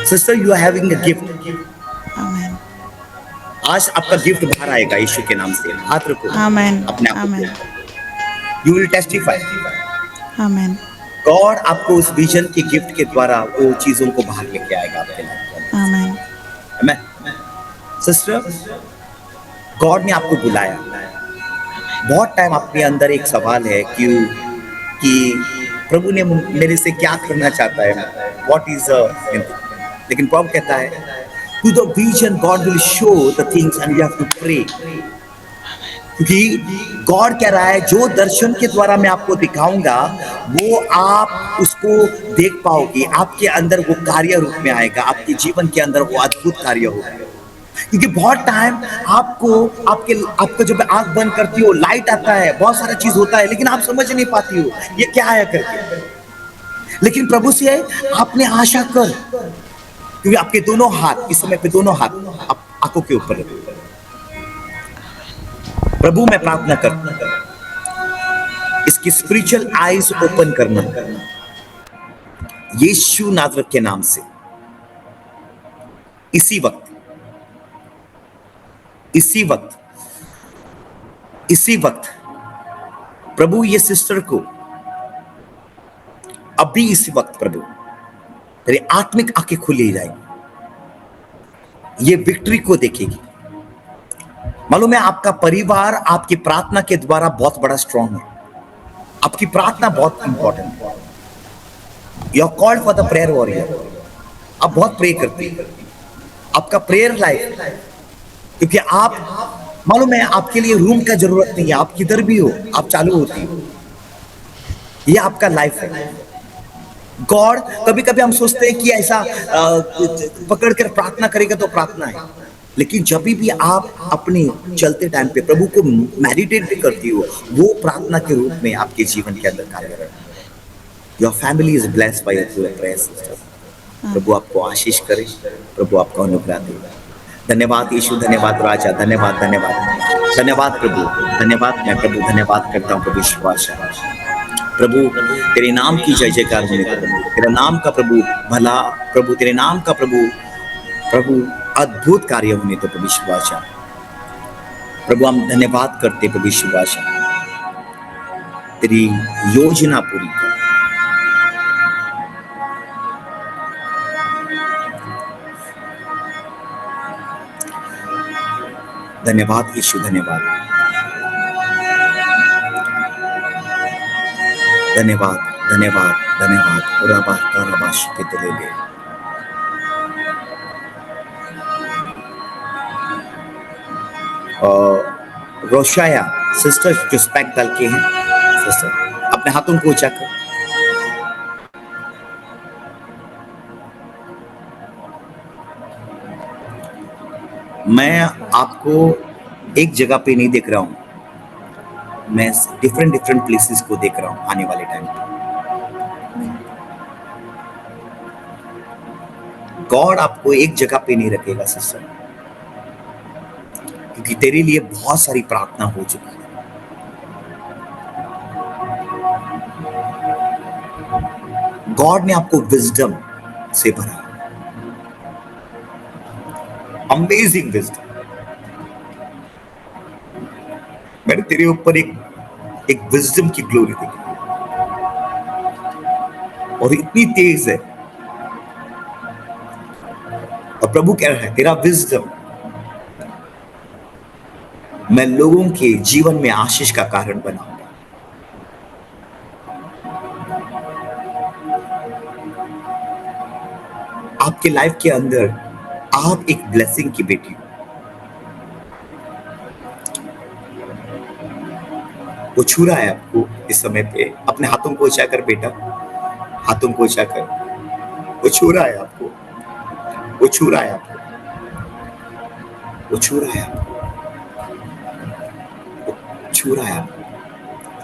sister, you are having a gift. Amen. आज आपका गिफ्ट बाहर आएगा यीशु के नाम से। हाथ रखो Amen. अपने आप Amen. You will testify. Amen. God आपको उस विजन के गिफ्ट के द्वारा वो चीजों को बाहर लेके आएगा आपके लाइफ में। Amen. आमीन। सिस्टर, गॉड ने आपको बुलाया। बहुत टाइम अपने अंदर एक सवाल है कि प्रभु ने मेरे से क्या करना चाहता है, व्हाट इज लेकिन प्रभु कहता है, to the vision God will show the things and you have to pray. क्योंकि गॉड कह रहा है, जो दर्शन के द्वारा मैं आपको दिखाऊंगा वो आप उसको देख पाओगे, आपके अंदर वो कार्य रूप में आएगा, आपके जीवन के अंदर वो अद्भुत कार्य होगा। क्योंकि बहुत टाइम आपको जब आंख बंद करती हो, लाइट आता है, बहुत सारा चीज होता है, लेकिन आप समझ नहीं पाती हो ये क्या है करके। लेकिन प्रभु से आपने आशा कर, क्योंकि आपके दोनों हाथ इस समय पे दोनों हाथ आप आंखों के ऊपर रखो। प्रभु मैं प्रार्थना करता हूं इसकी स्पिरिचुअल आईज ओपन करना यीशु नाज़रेत के नाम से। इसी वक्त प्रभु ये सिस्टर को अभी इसी वक्त प्रभु तेरी आत्मिक आंखें खुली जाएगी, ये विक्ट्री को देखेगी। मालूम है आपका परिवार आपकी प्रार्थना के द्वारा बहुत बड़ा स्ट्रांग है। आपकी प्रार्थना बहुत इंपॉर्टेंट है। You are called for the prayer warrior. आप बहुत प्रे करते हैं। आपका प्रेयर लाइफ, क्योंकि आप मालूम है आपके लिए रूम का जरूरत नहीं है, आप किधर भी हो आप चालू होती हो। ये आपका लाइफ है। गॉड, कभी कभी हम सोचते हैं कि ऐसा पकड़ कर प्रार्थना करेगा तो प्रार्थना है, लेकिन जब भी आप अपने चलते टाइम पे प्रभु को मेडिटेट भी करती हो, वो प्रार्थना के रूप में आपके जीवन के अंदर कार्य कर रहा है। Your family is blessed by your prayers. प्रभु आपको आशीष करे, प्रभु आपको अनुग्रह दे। धन्यवाद यीशु, धन्यवाद राजा, धन्यवाद धन्यवाद धन्यवाद प्रभु, धन्यवाद। मैं प्रभु धन्यवाद करता हूँ प्रभु विश्वास प्रभु, तेरे नाम की जय जयकार होने का प्रभु, तेरा नाम का प्रभु भला प्रभु, तेरे नाम का प्रभु प्रभु अद्भुत कार्य होने तो प्रभु विश्वास प्रभु। हम धन्यवाद करते प्रभु विश्वास, तेरी योजना पूरी कर। धन्यवाद यीशु, धन्यवाद धन्यवाद धन्यवाद धन्यवाद। रोशाया सिस्टर जो स्पेक डाल के हैं, सिस्टर अपने हाथों को ऊंचा कर। मैं आपको एक जगह पे नहीं देख रहा हूं, मैं डिफरेंट प्लेसेस को देख रहा हूं आने वाले टाइम पे। गॉड आपको एक जगह पे नहीं रखेगा सिस्टर, क्योंकि तेरे लिए बहुत सारी प्रार्थना हो चुकी है। गॉड ने आपको विजडम से भरा, अमेजिंग विजडम। मैंने तेरे ऊपर एक विजडम की ग्लोरी देखी, और इतनी तेज है। और प्रभु कह रहा है तेरा विजडम मैं लोगों के जीवन में आशीष का कारण बनाऊंगा। आपके लाइफ के अंदर आप एक ब्लेसिंग की बेटी हो। वो छू रहा है आपको इस समय पे। अपने हाथों को ऊंचा कर बेटा, हाथों को ऊंचा कर। वो छू रहा है आपको, वो छू रहा है आपको, वो छू रहा है आपको, वो छू रहा है आपको।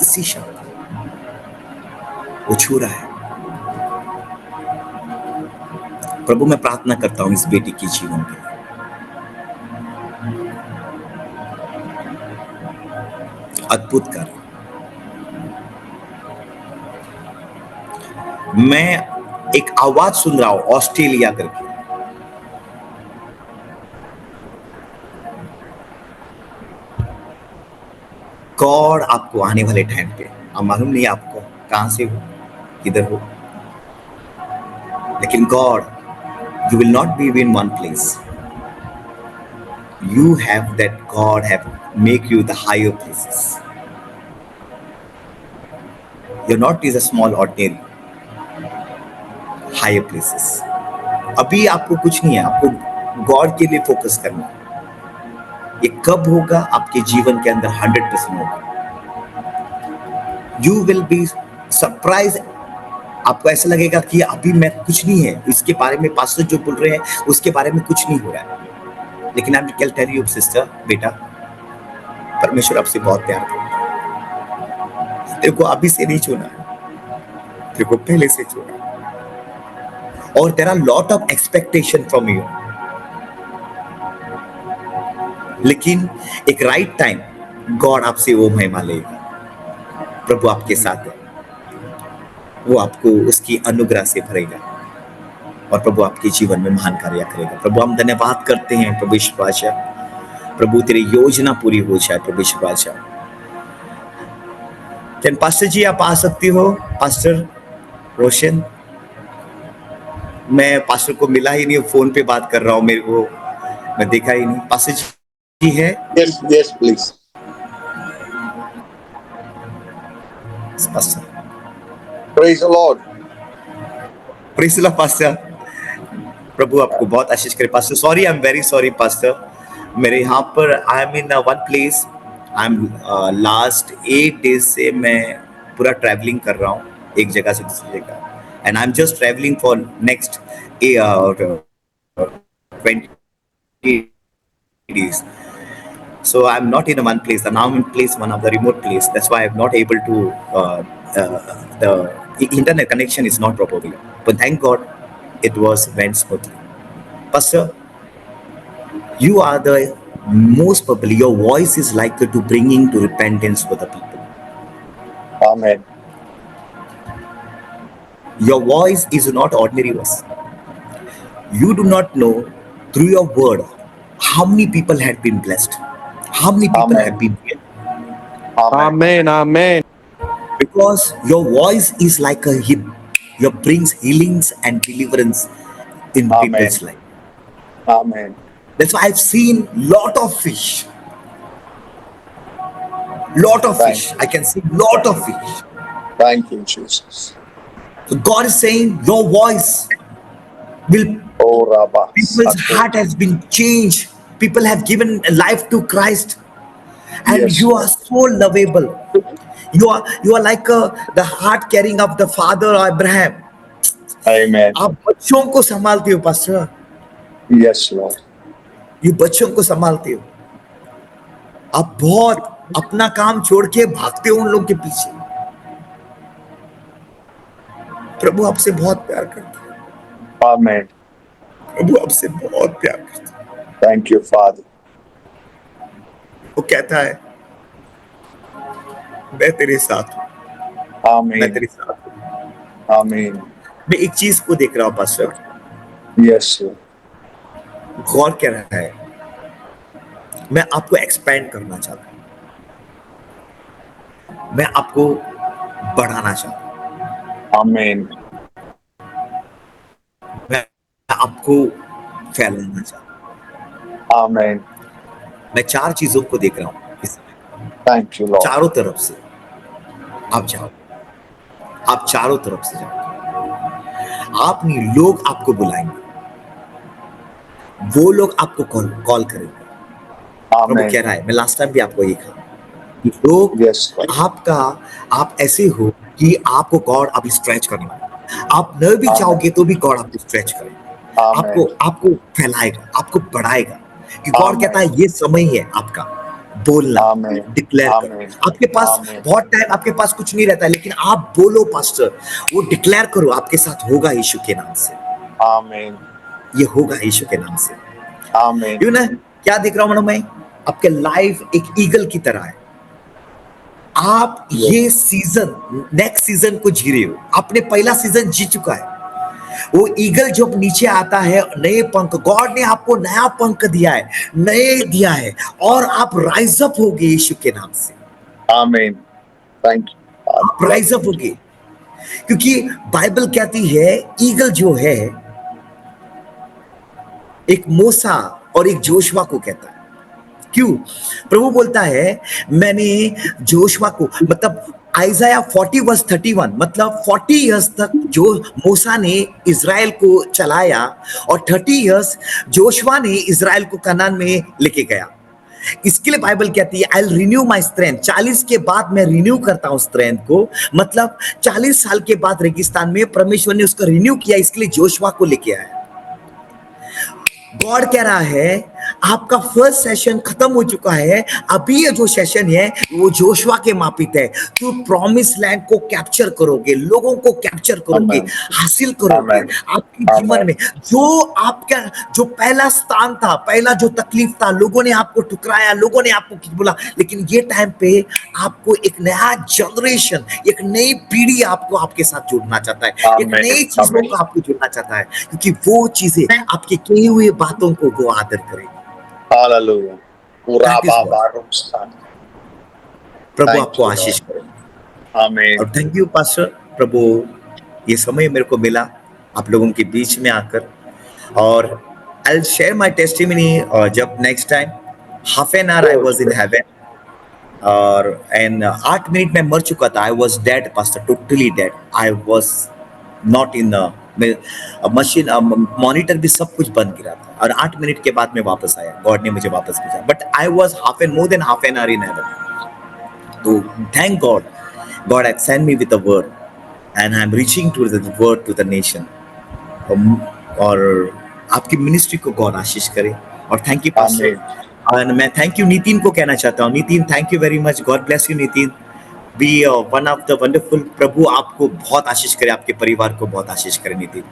इसी शब्द वो छू रहा है। प्रभु मैं प्रार्थना करता हूं इस बेटी के जीवन के लिए। अद्भुत कार्य। मैं एक आवाज सुन रहा हूं ऑस्ट्रेलिया करके। गॉड आपको आने वाले टाइम पे, अब मालूम नहीं आपको कहां से हो, किधर हो, लेकिन God, you will not be in one place. You have that God have make you the higher places. You're not is a small ordinary. Higher places. अभी आपको कुछ नहीं है, आपको गॉड के लिए फोकस करना है। ये कब होगा? आपके जीवन के अंदर 100% होगा। You will be surprised. आपको ऐसा लगेगा कि अभी मैं कुछ नहीं है, इसके बारे में पास्टर जो बोल रहे हैं उसके बारे में कुछ नहीं हो रहा है। लेकिन I will tell you sister, बेटा, परमेश्वर आपसे बहुत प्यार करता है। तेरे को अभी से नहीं चुना है, तेरे को पहले से चुना है। और there are lot of expectation from you, लेकिन एक राइट टाइम गॉड आपसे वो महिमा लेगा। प्रभु आपके साथ है, वो आपको उसकी अनुग्रह से भरेगा और प्रभु आपके जीवन में महान कार्य करेगा। प्रभु हम धन्यवाद करते हैं प्रभु यीशु। प्रभु तेरी योजना पूरी हो जाए प्रभु यीशु। क्या पास्टर जी आप आ सकती हो? पास्टर रोशन, मैं पास्टर को मिला ही नहीं, फोन पे बात कर रहा हूँ, मेरे को मैं देखा ही नहीं। पास्टर जी जी है Yes, yes, please. Pastor. Praise the Lord. Praise the Lord pastor. प्रभु आपको बहुत आशीष करे पास्टर। Sorry, I am very sorry pastor. मेरे यहाँ पर I am in one place. I am last 8 days से मैं पूरा ट्रैवलिंग कर रहा हूँ एक जगह से दूसरी जगह, and I am just travelling for next 20 days. So I'm not in a one place. Now I'm in place, one of the remote place. That's why I'm not able to. The internet connection is not properly. But thank God, it went smoothly. Pastor, you are the most probably. Your voice is like to bringing to repentance for the people. Amen. Your voice is not ordinary voice. You do not know through your word how many people have been blessed, how many people Amen. have been healed. Amen. Amen. Because your voice is like a hymn. You brings healings and deliverance in Amen. people's life. Amen. That's why I've seen lot of fish. Lot of Thank fish. I can see lot of fish. Thank you, Jesus. So God is saying your voice will, Oh, Rabba. people's heart has been changed. People have given life to Christ, and Yes, you Lord. are so lovable. You are like the heart carrying of the father Abraham. Amen. आप बच्चों को संभालते हो पास्टर, Yes, Lord. ये बच्चों को संभालते हो। आप बहुत अपना काम छोड़ के भागते हो उन लोगों के पीछे। प्रभु आपसे बहुत प्यार करता है। Amen. प्रभु आपसे बहुत प्यार करता है। Thank you, Father. वो कहता है मैं तेरे साथ हूँ, मैं Amen. तेरे साथ हूँ। Amen. मैं एक चीज को देख रहा हूँ पास्टर, Yes, Lord. गौर कर रहा है, मैं आपको एक्सपेंड करना चाहता हूँ, मैं आपको बढ़ाना चाहता हूँ, Amen. मैं आपको फैलाना चाहता हूँ। Amen. मैं 4 चीजों को देख रहा हूँ इस समय। Thank you, Lord. चारों तरफ से आप जाओ, आप चारों तरफ से जाओ। आप नहीं, लोग आपको बुलाएंगे, वो लोग आपको कॉल करेंगे। प्रभु Amen. कह रहा है, मैं लास्ट टाइम भी आपको ये कहा कि लोग Yes, Lord. आप ऐसे हो कि आपको गॉड अभी स्ट्रेच करना है। आप न भी Amen. चाहोगे तो भी गॉड आपको स्ट्रेच करेगा, Amen. आपको फैलाएगा, आपको बढ़ाएगा। कि गॉड Amen. कहता है ये समय है आपका बोलना, Amen. डिक्लेयर करो। Amen. आपके पास Amen. बहुत टाइम, आपके पास कुछ नहीं रहता है, लेकिन आप बोलो पास्टर, वो डिक्लेयर करो, आपके साथ होगा यीशु के नाम से, Amen. ये होगा यीशु के नाम से। Amen. यू ना क्या देख रहा हूं मैडम, मैं आपके लाइफ एक ईगल की तरह है। आप ये सीजन, नेक्स्ट सीजन को जी रहे हो। आपने पहला सीजन जी चुका है। वो ईगल जब नीचे आता है, नए पंख, गॉड ने आपको नया पंख दिया है, नए दिया है, और आप राइज अप होगे यीशु के नाम से। Amen. Thank you, आप Father. राइज अप होगे, क्योंकि बाइबल कहती है ईगल जो है एक मूसा और एक जोशुआ को कहता है। क्यों? प्रभु बोलता है मैंने जोशुआ को, मतलब आइज़ाया 40:31, मतलब 40 इयर्स तक जो मूसा ने इज़राइल को चलाया और 30 इयर्स जोशुआ ने इज़राइल को कनान में लेके गया। इसके लिए बाइबल कहती है I will renew my strength. 40 के बाद मैं रिन्यू करता हूं स्ट्रेंथ को, मतलब 40 साल के बाद रेगिस्तान में परमेश्वर ने उसको रिन्यू किया, इसके लिए जोशुआ को लेके आया। गॉड कह रहा है आपका फर्स्ट सेशन खत्म हो चुका है, अभी ये जो सेशन है वो जोशुआ के मापित है। तू प्रॉमिस लैंड को कैप्चर करोगे, लोगों को कैप्चर करोगे, Amen. हासिल करोगे। Amen. आपके जीवन में जो आपका जो पहला स्थान था, पहला जो तकलीफ था, लोगों ने आपको ठुकराया, लोगों ने आपको कुछ बोला, लेकिन ये टाइम पे आपको एक नया जनरेशन, एक नई पीढ़ी आपको आपके साथ जुड़ना चाहता है, एक Amen. नई चीजों Amen. को आपको जुड़ना चाहता है, क्योंकि वो चीजें आपके कही हुए बातों को वो आदर करेगी। Hallelujah. That is what. Urababarumsan. Prabhu Thank आपको you, आशीष Lord. करे। Amen. और थैंक यू पास्टर, प्रभु ये समय मेरे को मिला आप लोगों के बीच में आकर, और I will share my testimony जब next time half an hour I was in heaven, और एंड 8 मिनट में मर चुका था. I was dead pastor, totally dead. I was not in machine, monitor भी सब कुछ बंद गिरा था, और 8 मिनट के बाद मैं वापस आया. गॉड ने मुझे वापस भेजा, but I was more than half an hour in heaven. तो thank God, God had send me with a word, and I am reaching to the word to the nation. और आपकी मिनिस्ट्री को गॉड आशीष करे. और थैंक यू पास्टर. और मैं थैंक यू नितिन को कहना चाहता हूँ. Nitin, thank you very much. God bless you Nitin. Be one of the wonderful. प्रभु आपको बहुत आशीष करे, आपके परिवार को बहुत आशीष करे नितिन.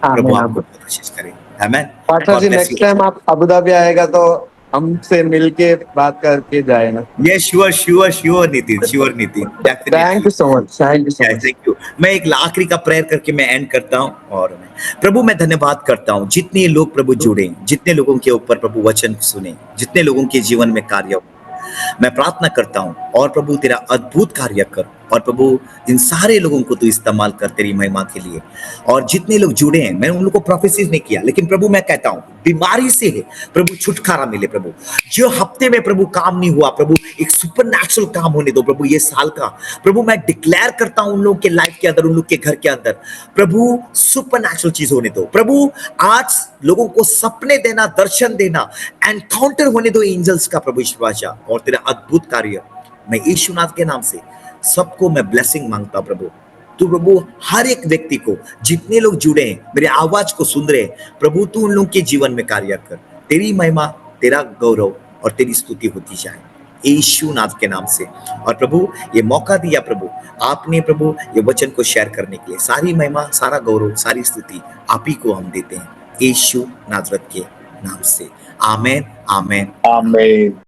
प्रभु आपको बहुत आशीष करे. आमीन. पास्टर जी, नेक्स्ट टाइम आप अबू धाबी आएगा तो हमसे मिलके बात करके जाए ना. ये sure Nitin, sure Nitin. Thank you so much. Thank you. मैं एक आखिरी का प्रेयर करके मैं एंड करता हूँ. और प्रभु मैं धन्यवाद करता हूँ जितने लोग प्रभु जुड़े, जितने लोगों के ऊपर प्रभु वचन सुने, जितने लोगों के जीवन में कार्य हो. मैं प्रार्थना करता हूँ और प्रभु तेरा अद्भुत कार्य कर, और प्रभु इन सारे लोगों को तू इस्तेमाल कर तेरी महिमा के लिए. और जितने लोग जुड़े हैं, मैंने उन लोगों को प्रोफेसीज नहीं किया, लेकिन प्रभु मैं कहता हूँ बीमारी से है प्रभु छुटकारा मिले. प्रभु जो हफ्ते में प्रभु काम नहीं हुआ, प्रभु एक सुपरनैचुरल काम होने दो प्रभु ये साल का. प्रभु मैं डिक्लेयर करता हूँ उन लोगों के लाइफ के अंदर, उन लोग के घर के अंदर प्रभु सुपरनैचुरल चीज होने दो. प्रभु आज लोगों को सपने देना, दर्शन देना, एनकाउंटर होने दो एंजल्स का प्रभु ईश्वर. और तेरा अद्भुत कार्य मैं यीशु नाथ के नाम से सबको मैं ब्लेसिंग मांगता हूं. प्रभु तू प्रभु हर एक व्यक्ति को, जितने लोग जुड़े हैं, मेरे आवाज को सुन रहे हैं, प्रभु तू उन लोगों के जीवन में कार्य कर. तेरी महिमा, तेरा गौरव और तेरी स्तुति होती जाए यीशु नाथ के नाम से. और प्रभु ये मौका दिया प्रभु आपने, प्रभु ये वचन को शेयर करने के लिए. सारी महिमा, सारा गौरव, सारी स्तुति आप ही को हम देते हैं यीशु नाजरत के नाम से. आमेन, आमेन, आमेन.